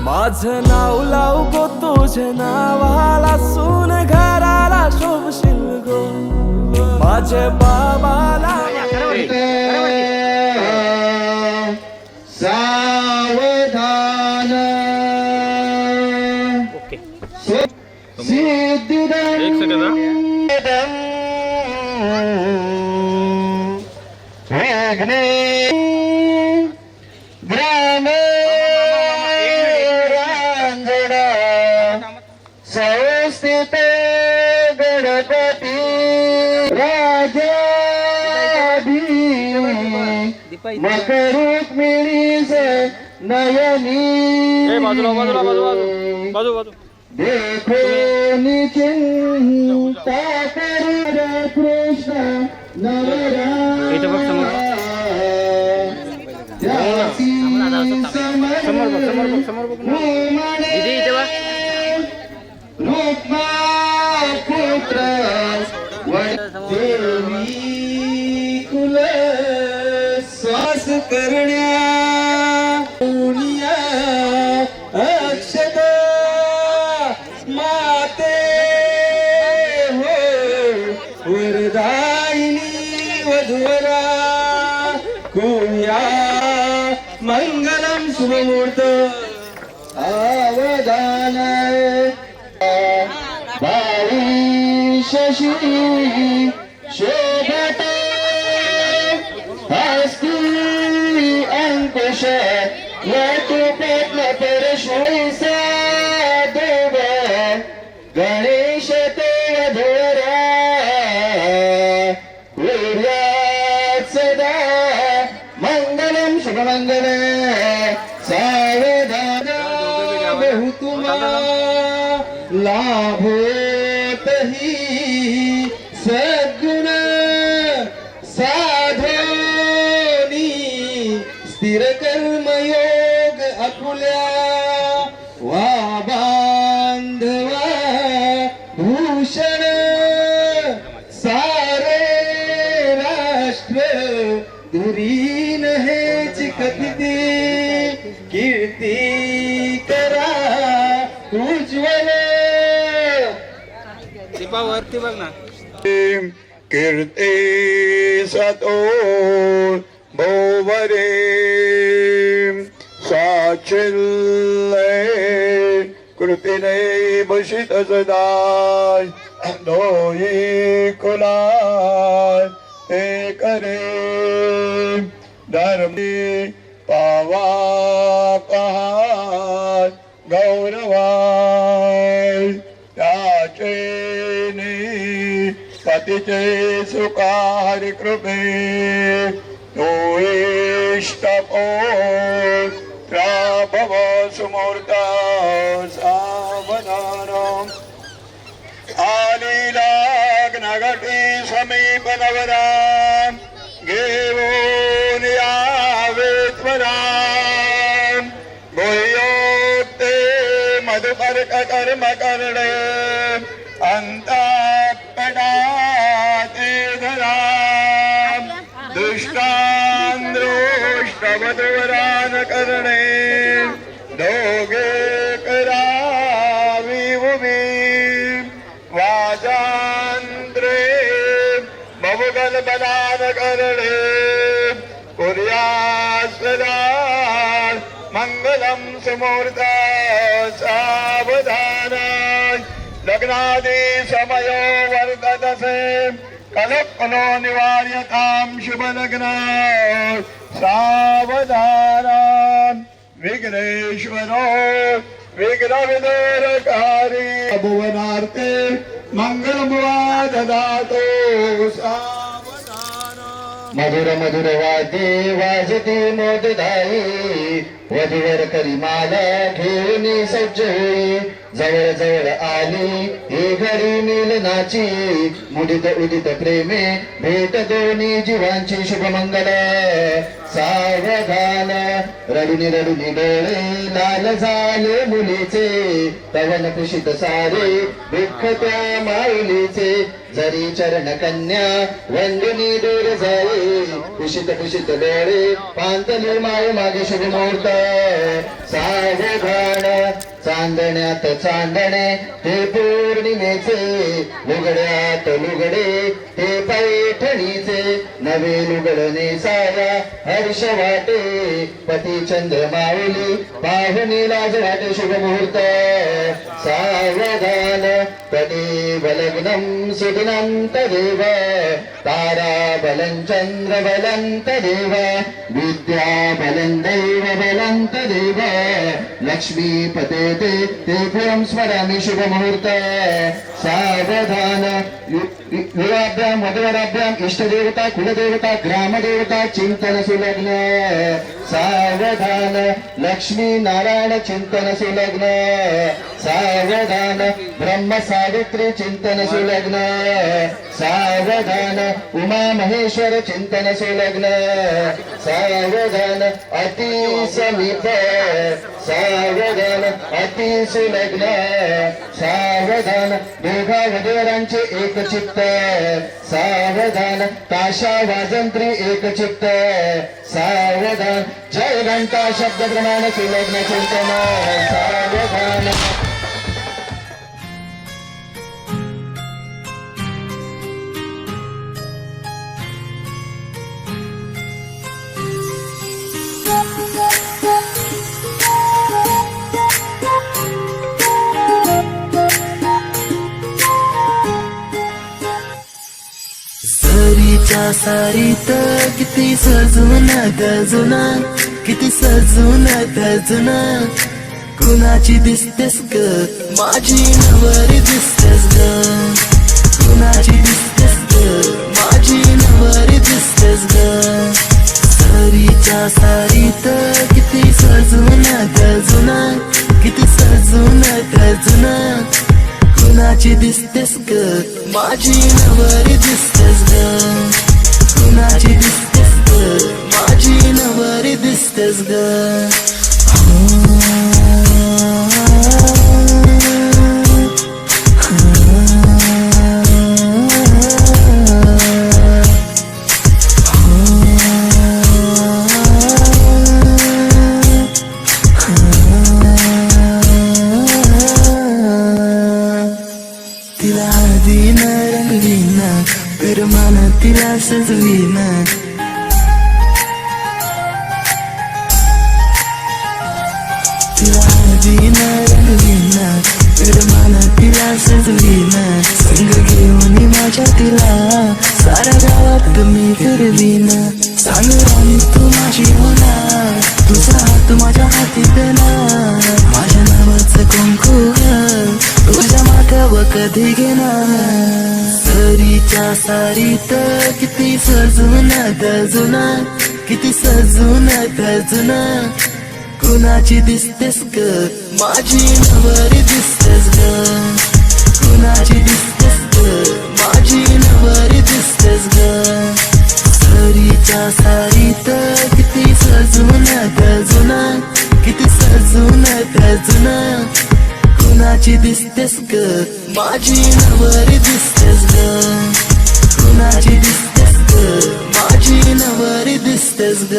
माझं नाव लाव गो तुझ्या नावाला सून घराला शोभशील गो माझ्या बाबाला सावधान विघ्ने ग्राम रांजणा संस्थित गणपती राजाधी मकरूप मिळीस नयनी देखो चिंता कर कृष्ण पुत्र देवी कुल श्वास करण्या अक्षता माते हो वरदायिनी वधुवरा कुया मंगलम शुभमुहूर्त सावधान बाई शशी शोभत हस्ती अंकुश वटुपत्न परशुसा देव गणेश ते वधुरा कुर्यात् सदा मंगलम शुभमंगल सावधान बहुतुमा लाभोत ही सद्गुण साधनी स्थिर कर्मयोग अकुल्या वा बांधवा भूषण सारे राष्ट्र धुरीन हेच कथिते कीर्ती करा उज्ज्वल दीपावरती बघ ना कीर्ती सतो भोवरे साचिल्ले कृतीने भषित सदा दोही कुला ते करे धर्मी पावा कहा गौरवाय त्याचे पतीचे सुखारी कृपे तो इष्टपोत्रा भव सुमूर्त सावधान आली लग्न घटी समीप नवरा घेऊन यावे त्वरा गुह्योक्ते मधुपर्क कर्म करणे अंतःपटाते धरा दुष्टान्द्रोष्टवधुवरान करणे दोघे करावी उभी वाजांद्रे बहुगल बलान करणे कुर्यास्पदान मंगलम सुमूर्त सावधान लग्नादि समयो वर्तते कलक्कलो निवार्यतां शुभ लग्न सावधान विघ्नेश्वरो विघ्नविदूरकारी भुवनार्थे मंगलमुवा ददातु सावधान मधुर मधुर वाद्ये वाजते मोदधाई वधूवर करी माला ठेवून सज्ज होई जवळ जवळ आली ही घडी मिलनाची मुदित उदित प्रेमे भेट दोन्ही जीवांची शुभमंगल सावधान रडुनी रडुनी डोळे लाल झाले मुलीचे पवन कुशित सारे दुःख त्या माऊलीचे जरी चरण कन्या वंदनी दूर जाई कुशित कुशित डोळे पांतली माय मागे शुभ मुहूर्त सावधान चांदण्यात चांदणे ते पौर्णिमेचे लुगड्यात लुगडे ते पैठणीचे नवे लुगडणे साया हर्ष वाटे पती चंद्र माऊली पाहुणी लाज वाटे शुभ मुहूर्त सावधान पती बलग्नम सुदिनं तदेव तारा बलं चंद्र बलं तदेव विद्या बलं दैव बलं तदेव लक्ष्मी पते ते पुरं स्मरामि शुभ मुहूर्त सावधान विवाभ्याम वधवराभ्याम इष्टदेवता कुलदेवता ग्रामदेवता चिंतन सुलग्न सावधान लक्ष्मी नारायण चिंतन सुलग्न सावधान ब्रह्म सावित्री चिंतन सुलग्न सावधान उमा महेश्वर चिंतन सुलग्न सावधान अति समीप सावधान अति सुलग्न सावधान दोघा वधूवरांचे एक चित्त सावधान ताशा वाजंत्री एक चित्त सावधान जय घंटा शब्द प्रमाण सुलग्न चिंतन सावधान सरीच्या सारीत किती सजून गजुना किती सजून गजुना कुणाची दिसतेस ग माझी नवरी दिसतेस ग कुणाची दिसतेस ग माझी नवरी दिसतेस ग सरीच्या सारीत किती सजून गजुना किती सजून गजुना कुणाची दिसतेस ग माझी नवरी दिसतेस ग कुणाची दिसतेस ग माझी नवरी दिसतेस ग तिला हळदीन रंगवीन पिरमान तिला सजवीन तिला हळदीन रंगवीन पिरमान तिला सजवीन संग घेऊन माझ्या तिला साऱ्या गावात मी फिरवीन सांग राणी तू माझी होणार तुझा हात माझ्या हाती देणार माझ्या नावाचं कुंकू तुझ्या माथ्यावर कधी घेणार सरीच्या सारीत किती सजून गजुना किती सजून गजुना कुणाची दिसतेस ग माझी नवरी दिसतेस ग कुणाची दिसतेस ग माझी नवरी दिसतेस ग सरीच्या सारीत किती सजून गजुना किती सजून गजुना कुणाची दिसतेस ग माझी नवरी दिसतेस ग कुणाची दिसतेस ग माझी नवरी दिसतेस ग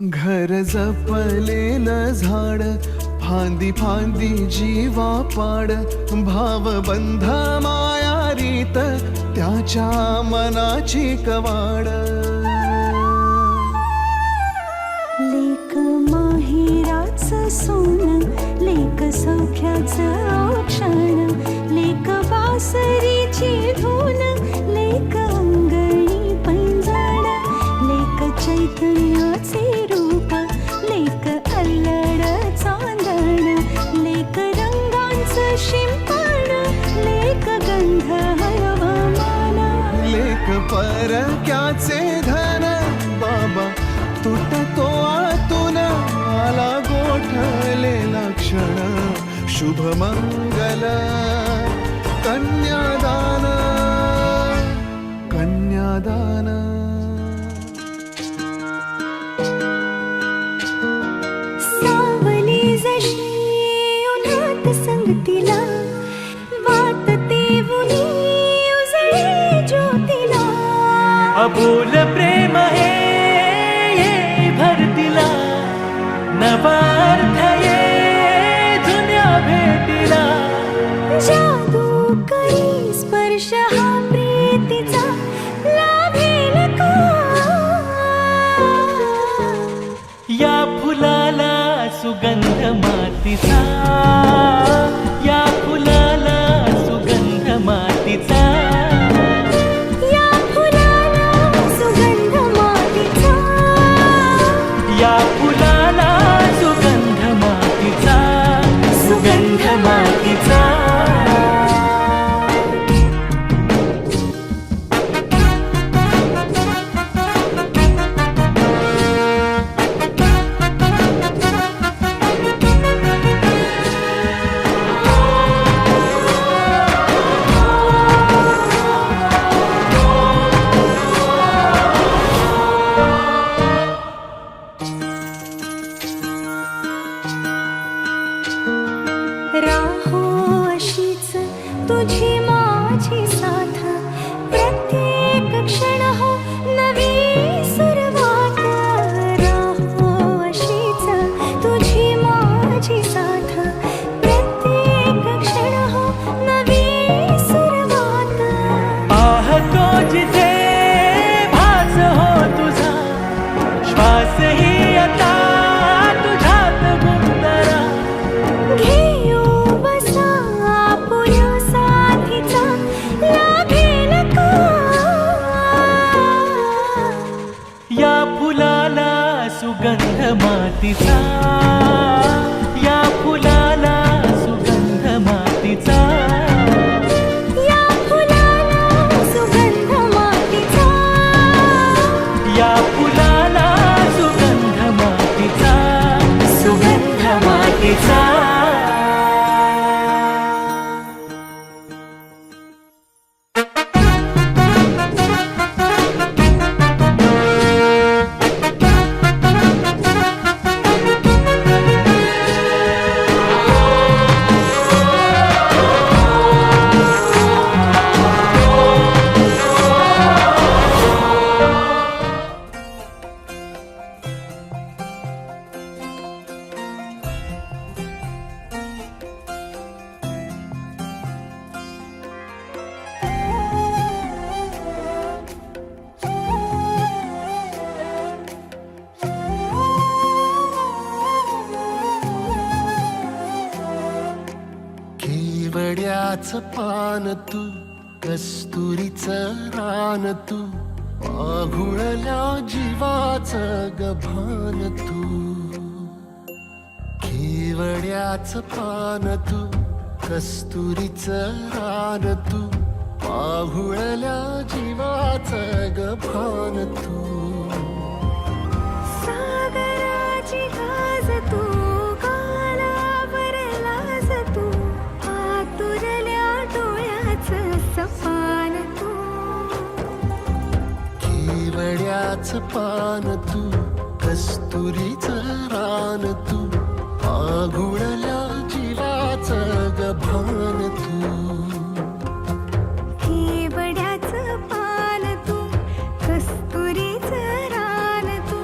घर जपलेलं झाड फांदी फांदी जीवा पाड भावबंध मायारीत त्याच्या मनाची कवाड लेक माहेराचं सोनं लेक सौख्याचं औक्षण लेक बासरीची धून लेक अंगणी पैंजण शुभमंगल कन्यादान कन्यादान. सावली जशी उन्हात संगतीला वाटते उनी उजळे ज्योतीला. अबोल प्रेम हे भरतीला नवा अर्थ ये जुन्या भेटीला. जादू करी स्पर्श हा प्रीतीचा लाभेल का. या फुलाला सुगंध मातीचा, या फुलाला सुगंध मातीचा. या फुलाला सुगंध मातीचा. या फुलाला सुगंध मातीचा, सुगंध मातीचा. राहो अशीच तुझी माझी साथ प्रत्येक क्षण हो नवी सुरुवात. राहो अशीच तुझी माझी साथ प्रत्येक क्षण हो नवी सुरुवात. पाहतो जिथे भास हो तुझा श्वासही आता तुझ्यात गुंतरा. घेऊ बसा आपुल्या साथीचा लाभेल का. या फुलाला सुगंध मातीचा, या फुलाला सुगंध मातीचा. या फुलाला सुगंध मातीचा. या फुलाला सुगंध मातीचा, सुगंध मातीचा. केवड्याच पान तू कस्तुरीचं रान तू आघुळल्या जीवाचं गभान तू. केवड्याच पान तू कस्तुरीचं रान तू आघुळल्या जीवाचं गभान तू. सागराची गाज तू गालावर लाज तू आतुरल्या डोळ्याचं सपान तू. केवड्याच पान तू कस्तुरीचं रान तू आघुळल्या जीवाचं गभान तू. केवड्याचं पान तू कस्तुरीचं रान तू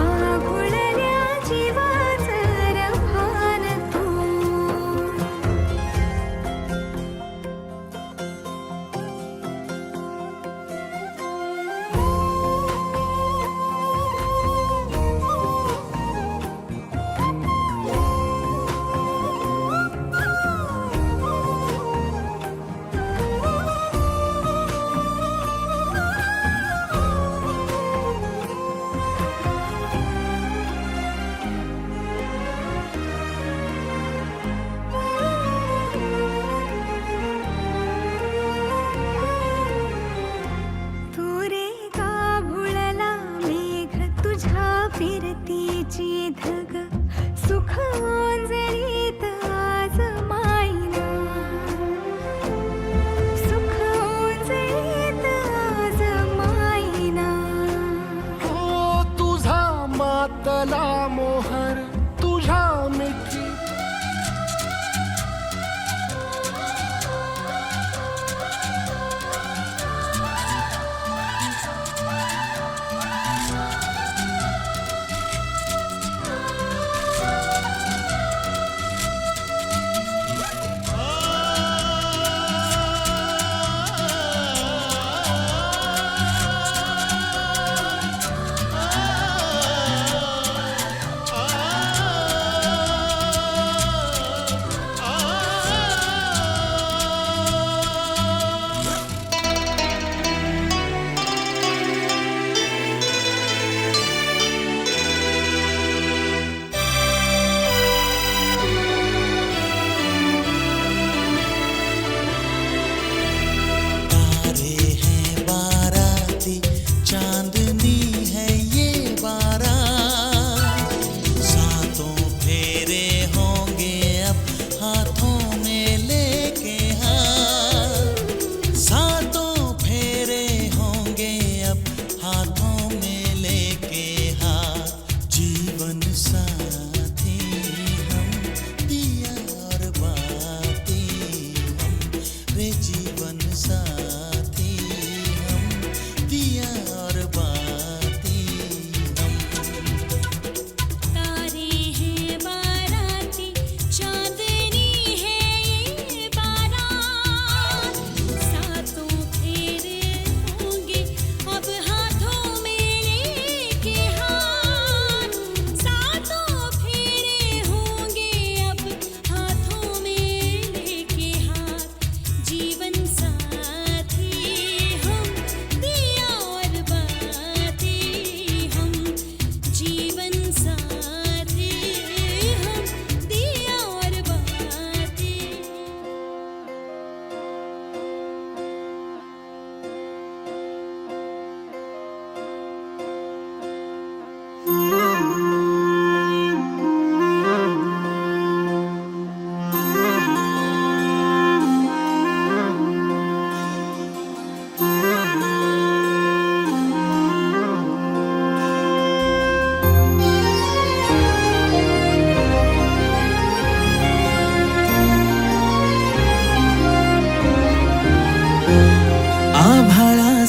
आघुळल्या जीवाचं रभान तू. फिरतीची धग सुख ओंजळीत आज मा मोहर तुझ्या मिठी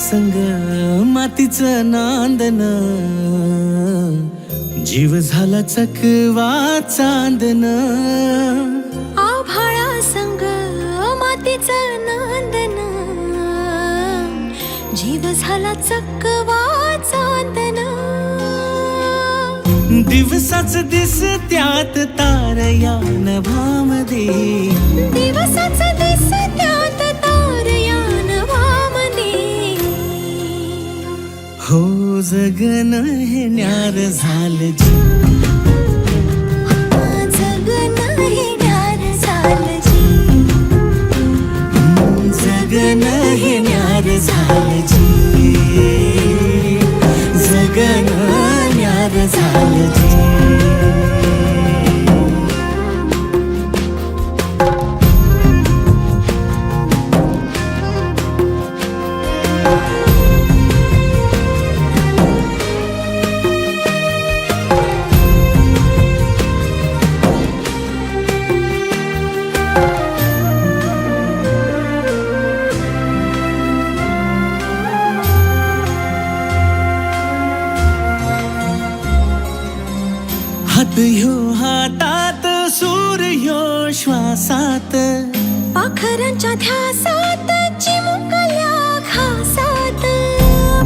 संग मातीचं नांदन जीव झाला चकवा चांदन आभाळा संग मातीचं नांदन जीव झाला चकवा चांदन दिवसाच दिस त्यात तारया नभामध्ये दिवसाच दिस त्यात तारया नभामध्ये हो जगन हे न्यार झालं जी जगन हे न्यार झालं जी जगन हे न्यार झालं जी जगन न्यार झालं जी हात ह्यो हातात सूर्य श्वासात पाखरांच्या ध्यासात चिमुकल्या घासात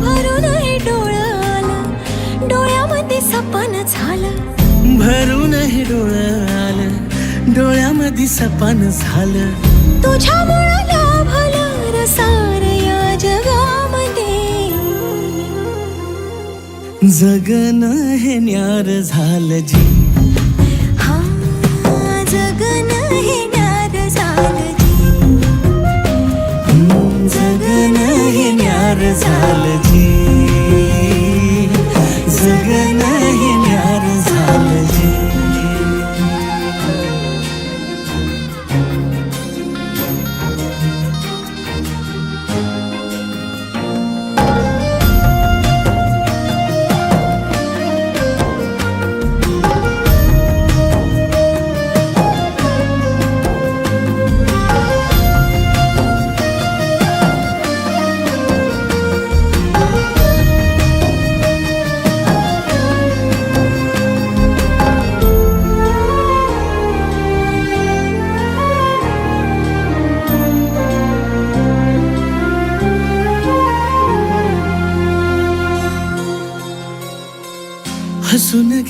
भरून हे डोळं आलं डोळ्यामध्ये सपन झालं भरून हे डोळं आलं डोळ्यामध्ये सपन झालं तुझ्यामुळं लाभलं रसार या जगामध्ये जगन हे न्यार झालं जी हा जगन हे न्यार झालं जी जगन हे न्यार झालं जी जगन हे न्यार झालं जी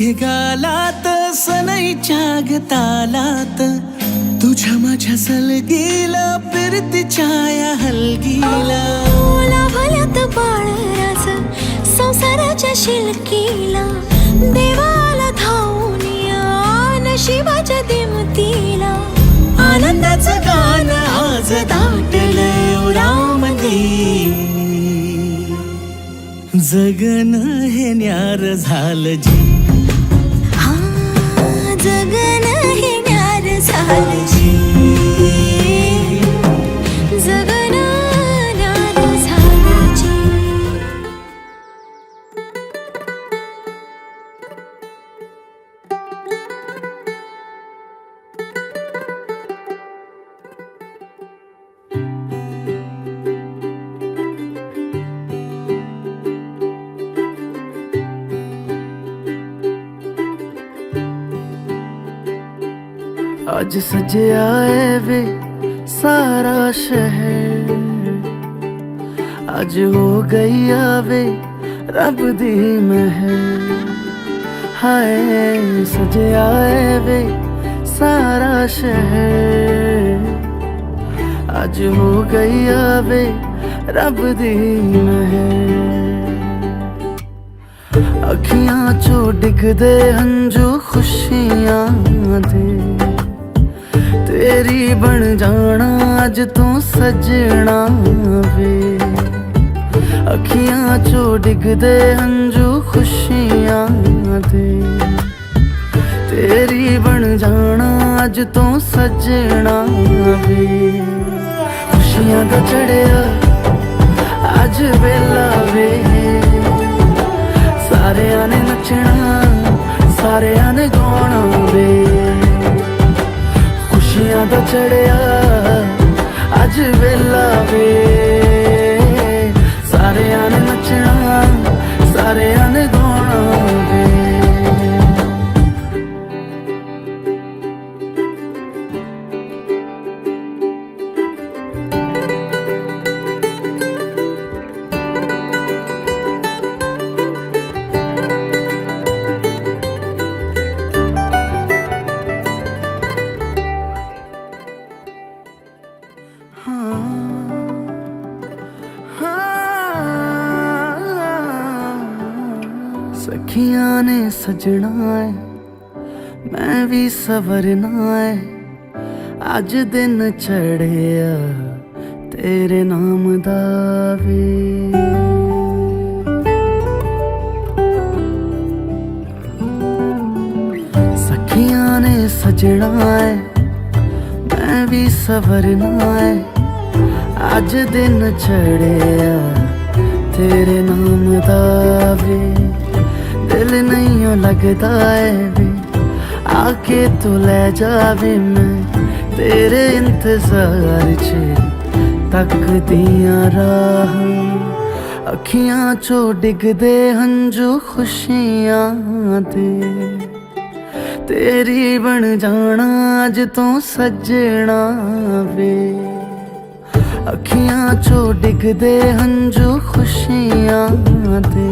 घे गालात सनईच्या ग तालात तुझ्या माझ्या सलगीला फिरतीच्या या हलगीला लाभल्यात बाळराज संसाराच्या शिलकीला देवाला धावून या नशिबाच्या दिमतीला आनंदाचं गाण आज दाटलंय उरामध्ये जगन हे न्यार झालं जी हा जगन हे न्यार झालं जी जगन न्यार झालं जी आज सजे आए वे सारा शहर आज हो गई आवे रब दी महर हाय सजे आए वे सारा शहर आज हो गई आवे रब दी महर अखियां चो डिगदे हंजू खुशियां दे तेरी बन जाना अज तू सजना वे अखियां चो डिगदे हंजू खुशियां दे तेरी बन जाना अज तू सजना वे खुशियां दा चढ़िया अज वेला वे सारेयां ने नचना सारेयां ने गाना वे खुशियां दा चढ़िया अज वेला वे सारेयां ने नचना सारेयां ने गाना वे सखियां ने सजना है मैं भी सवरना है अज दिन चढ़िया तेरे नाम दा वे सखियां ने सजना है मैं भी सवरना है अज दिन चढ़िया तेरे नाम दा वे दिल नहीं लगता है वे आके तू ले जावे मैं तेरे इंतजार च तक दिया राह अखियां चो डिगदे हंजू खुशियां दे तेरी बन जाना अज तू सजना वे अखियां चो डिगदे हंजू खुशियां दे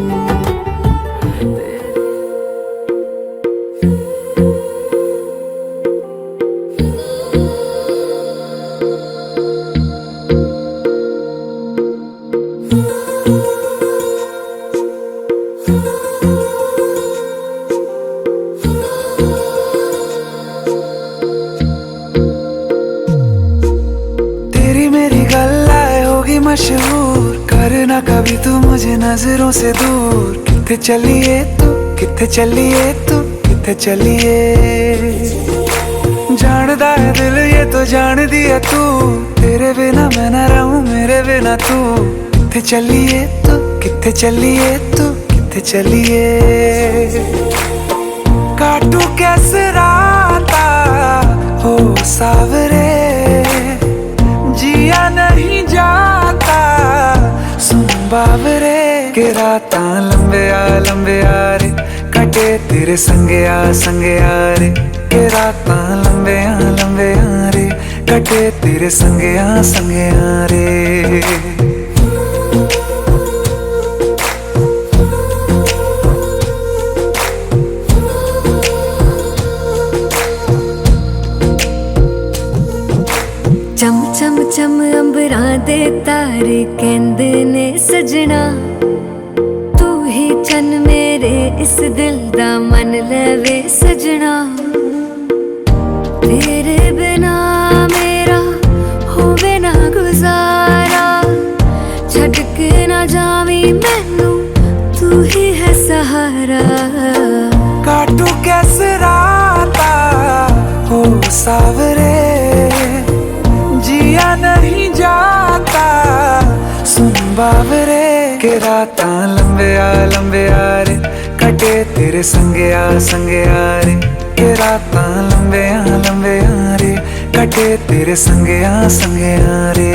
मशहूर करना कभी तू मुझे नजरों से दूर किथे चलिए तू किथे चलिए तू किथे चलिए जानदा है दिल ये तो जान दिया तू तेरे बिना मैं ना रहूं मेरे बिना तू किथे चलिए तू किथे चलिए तू किथे चलिए काटू कैसे राता हो सावरे जिया नहीं जाता सुन बावरे के रातां लंबे आ रे कटे तेरे संगे आ रे के रातां लंबे आ रे कटे तेरे संगे आ रे दे तारे कहंदे ने सजना, तू ही चन मेरे इस दिल दा मन लवे सजना। तेरे बिना मेरा होवे ना गुजारा, छड़ के ना जावी मैनू तू ही है सहारा। काटू कैसे राता हो सावरे, जिया नहीं जाता सुन बावरे। के राता लंबे आ रे, कटे तेरे संगया रे। के राता लंबे आ रे, कटे तेरे संगया रे।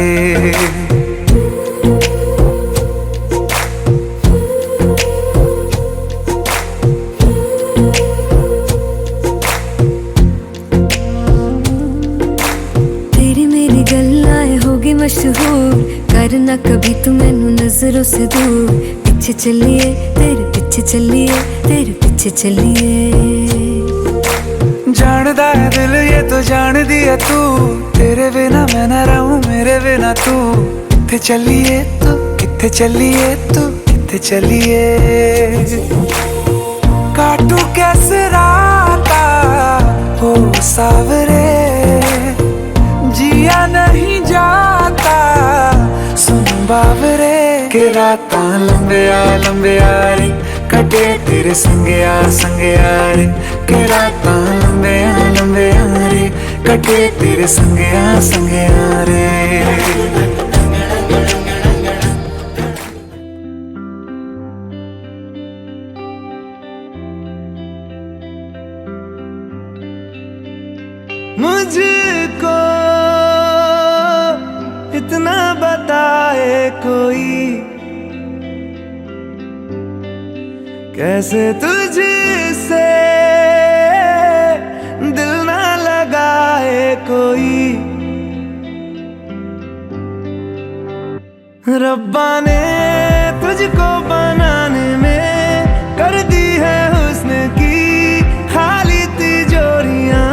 मशहूर करना कभी तू मैनू नजरों से दूर। पीछे चलिए तेरे पीछे चलिए, तेरे पीछे चलिए। जानदा है दिल ये तो जान दिया तू, तेरे बिना मैं ना रहूं मेरे बिना तू। किथे चलिए तू, किथे चलिए तू, किथे चलिए। काटू कैसे राता हो सावरे, जिया नहीं जाता सुन बावरे। के राता लंबे आ रे, कटे तेरे संगया रे। के राता लंबे आ रे, कटे तेरे संगया रे। मुझको इतना बताए कोई, कैसे तुझसे दिल ना लगाए कोई। रब्बा ने तुझको बनाने में कर दी है हुस्न की खाली तिजोरियां।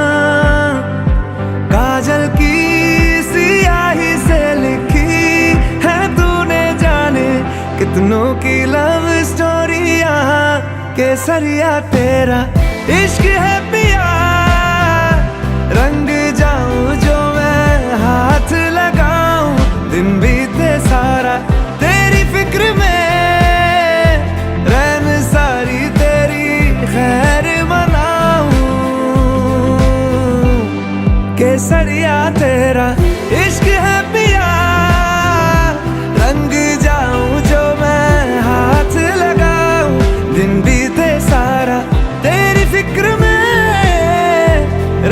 काजल की सियाही से लिखी है तूने जाने कितनों की लव स्टोरियां। केसरिया तेरा इश्क है पिया, रंग जाऊं जो मैं हाथ लगाऊं। दिन बीते सारा तेरी फिक्र में, रैन सारी तेरी खैर मनाऊं। केसरिया तेरा इश्क है पिया, रंग जाऊं जो मैं हाथ लगाऊं। दिन बीते सारा तेरी फिक्र में,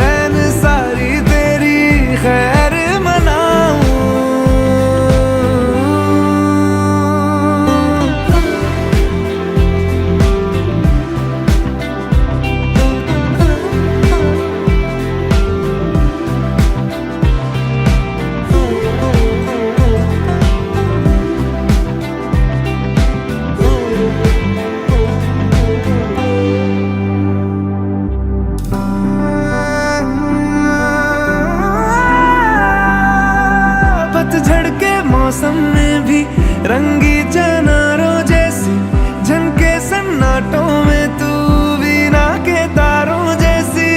रैन सारी तेरी खैर मनाऊं। पतझड़ के मौसम में भी रंगी चनारों जैसी झनके सन्नाटों में तू वीणा के तारों जैसी।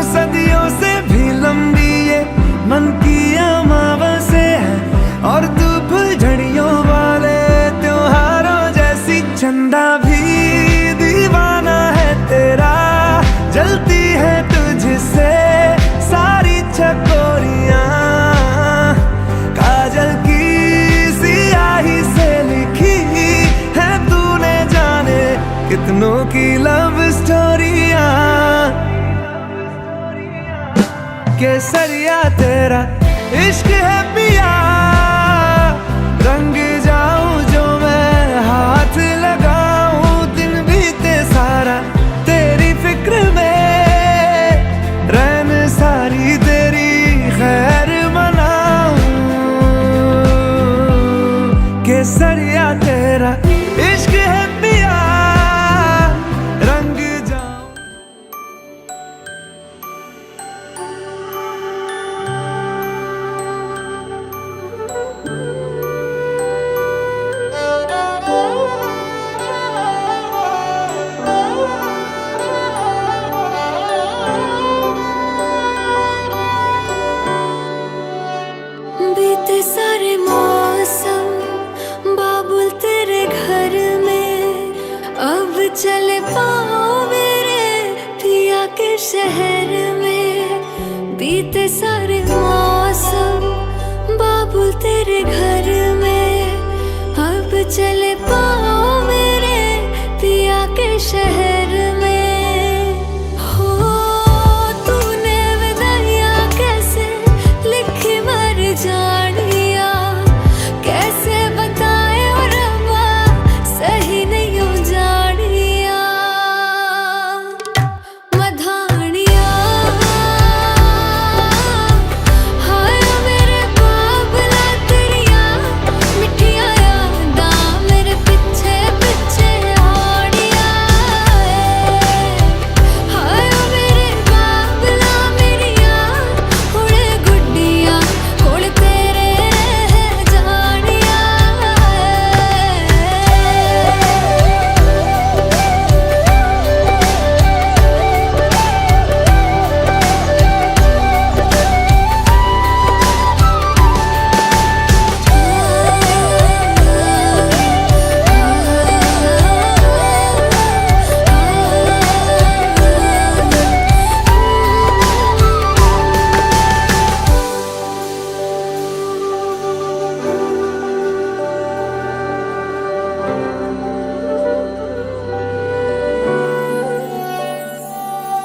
सदियों से भी लंबी ये मन की अमावस्या है, और तू फुलझड़ियों वाले त्योहारों जैसी। चंदा भी दीवाना है तेरा, जलती है तुझसे सारी चकोरियां। काजल की सियाही से लिखी है तूने जाने कितनों की लव स्टोरियां। केसरिया तेरा इश्क है पिया, रंग जाऊं जो मैं हाथ लगाऊं। दिन बीते सारा तेरी फिक्र में, रैन सारी तेरी खैर मनाऊं। केसरिया तेरा इश्क है पिया, रंग जाऊं। चले पाओ मेरे पिया के शहर में, बीते सारे मौसम बाबुल तेरे घर में। अब चले पाओ मेरे पिया के शहर में। हो तूने विदाइयाँ कैसे लिखी मर जानिया, कैसे बताए और रब्बा सही नहीं हो जानिया। मधानिया हाय मेरे बाबला तेरिया मिठिया यादा मेरे पीछे पीछे आड़िया। हाय मेरे बाबला मेरिया उड़े गुड्डिया कोल तेरे रह जानिया।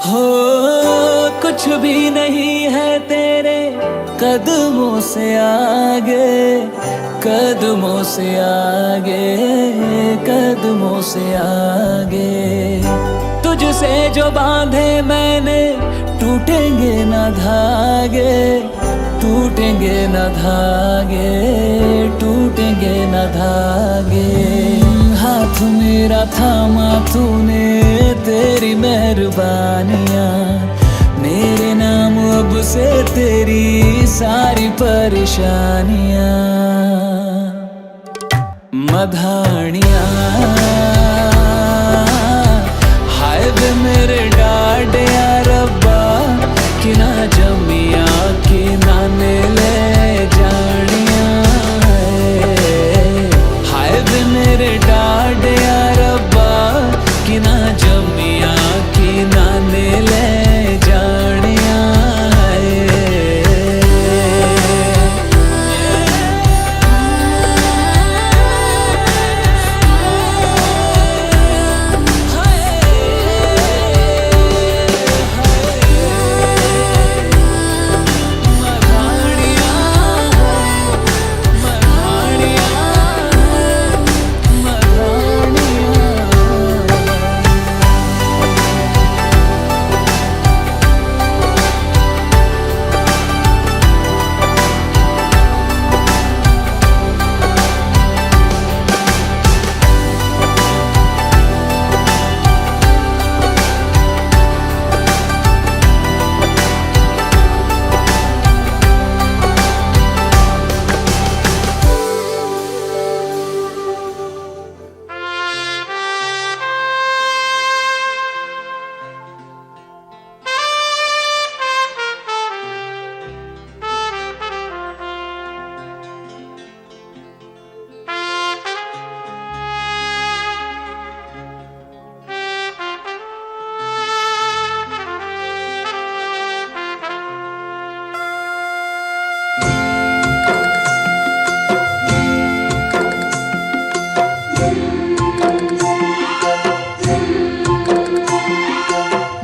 हो कुछ भी नहीं है तेरे कदमों से आगे, कदमों से आगे, कदमों से आगे। तुझसे जो बांधे मैंने टूटेंगे ना धागे, टूटेंगे ना धागे, टूटेंगे ना धागे। हाथ मेरा थामा तूने तेरी मेहरबानियाँ, मेरे नाम अब से तेरी सारी परेशानियाँ। मधानियाँ हाय वे मेरे डाडे रब्बा कि ना जमिया कि ना ने ले जानिया। हाय वे मेरे डाडे रब्बा कि ना जमिया कि ना ने ले जानिया।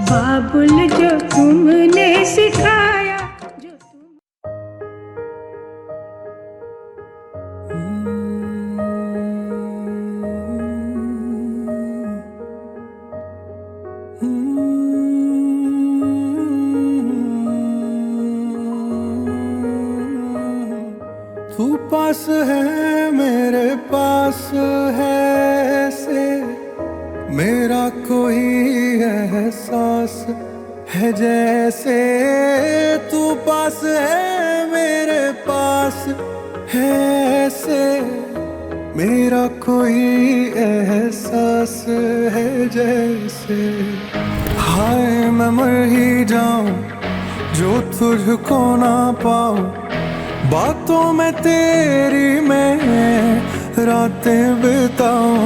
बाबुल जो तुमने सिखाया, जो तुम तू पास है मेरे पास है से मेरा कोई एहसास है जैसे। तू पास है मेरे पास है से मेरा कोई एहसास है जैसे। हाय मैं मर ही जाऊं जो तुझको ना पाऊं, बातों में तेरी मैं रातें बिताऊं,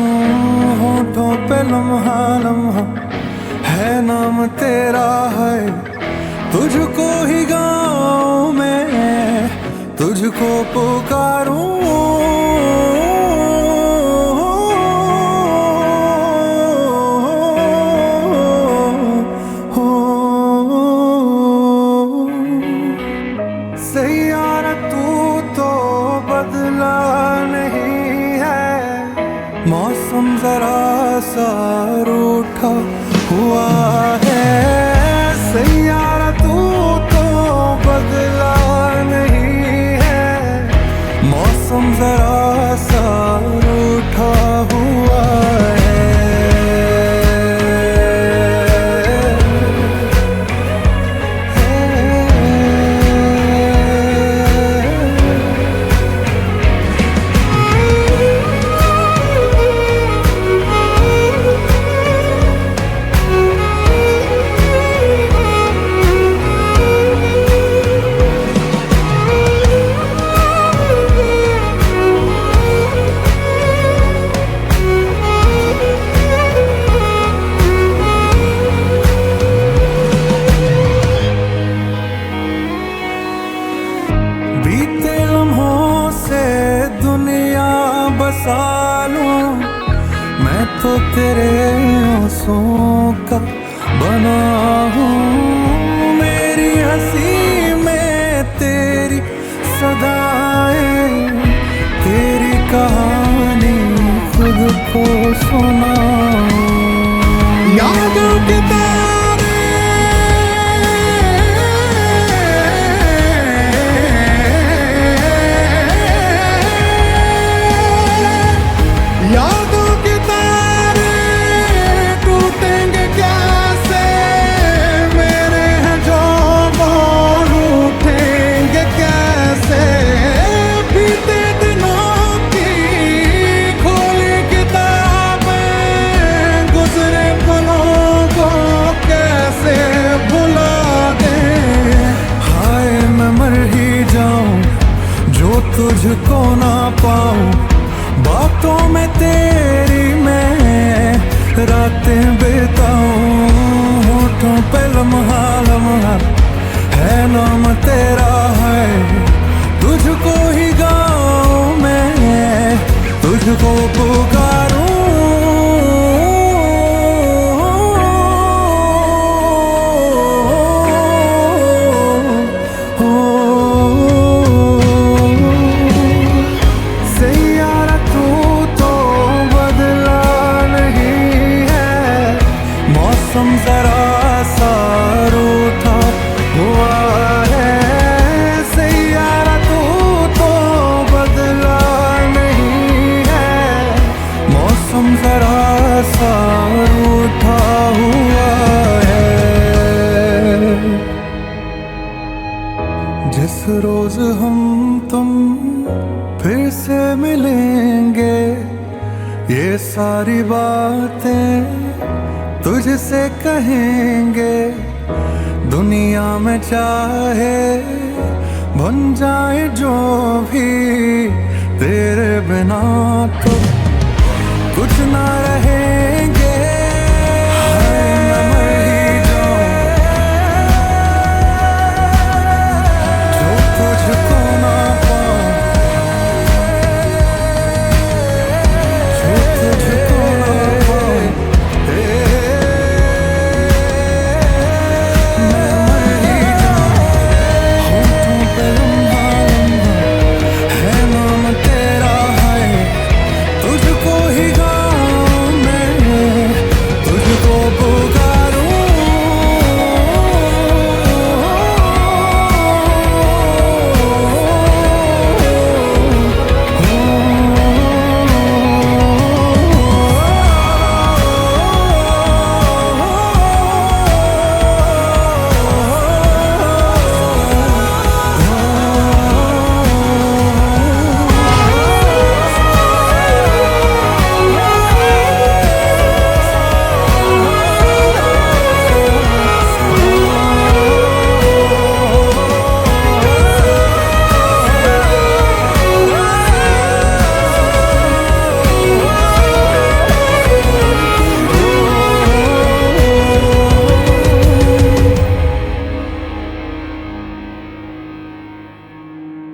होठों पे लम्हा लम्हा है नाम तेरा है, तुझको ही गाऊं मैं, तुझको पुकारूं। सैयारा तू तो बदला नहीं है, मौसम जरा सा रूठा हुआ है। सैयारा तू तो बदला नहीं है, मौसम जरा सा रूठा हुआ है। बीते लम्हों से दुनिया बसा लूं, मैं तो तेरे आंसुओं का बना हूँ। मेरी हंसी में तेरी सदाएं, तेरी कहानी खुद को सुनाऊं। यादों के यादों के तारे टूटेंगे कैसे, मेरे हैं जो बोल उठेंगे कैसे। बीते दिनों की खोली किताबें, गुजरे पलों को कैसे भुला दें। हाय मैं मर ही जाऊं जो तुझको ना पाऊं, बातों में तेरी मैं रातें बिताऊं। होठों पे लम्हा लम्हा है नाम तेरा है, तुझको ही गाऊं मैं, तुझको पुकारूं। सैयारा तू तो बदला नहीं है, मौसम जरा सा रूठा हुआ है। सैयारा तू तो बदला नहीं है, मौसम जरा सा रूठा हुआ है। जिस रोज हम तुम फिर से मिलेंगे, ये सारी बातें तुझसे कहेंगे। दुनिया में चाहे बन जाए जो भी, तेरे बिना तो कुछ ना रहे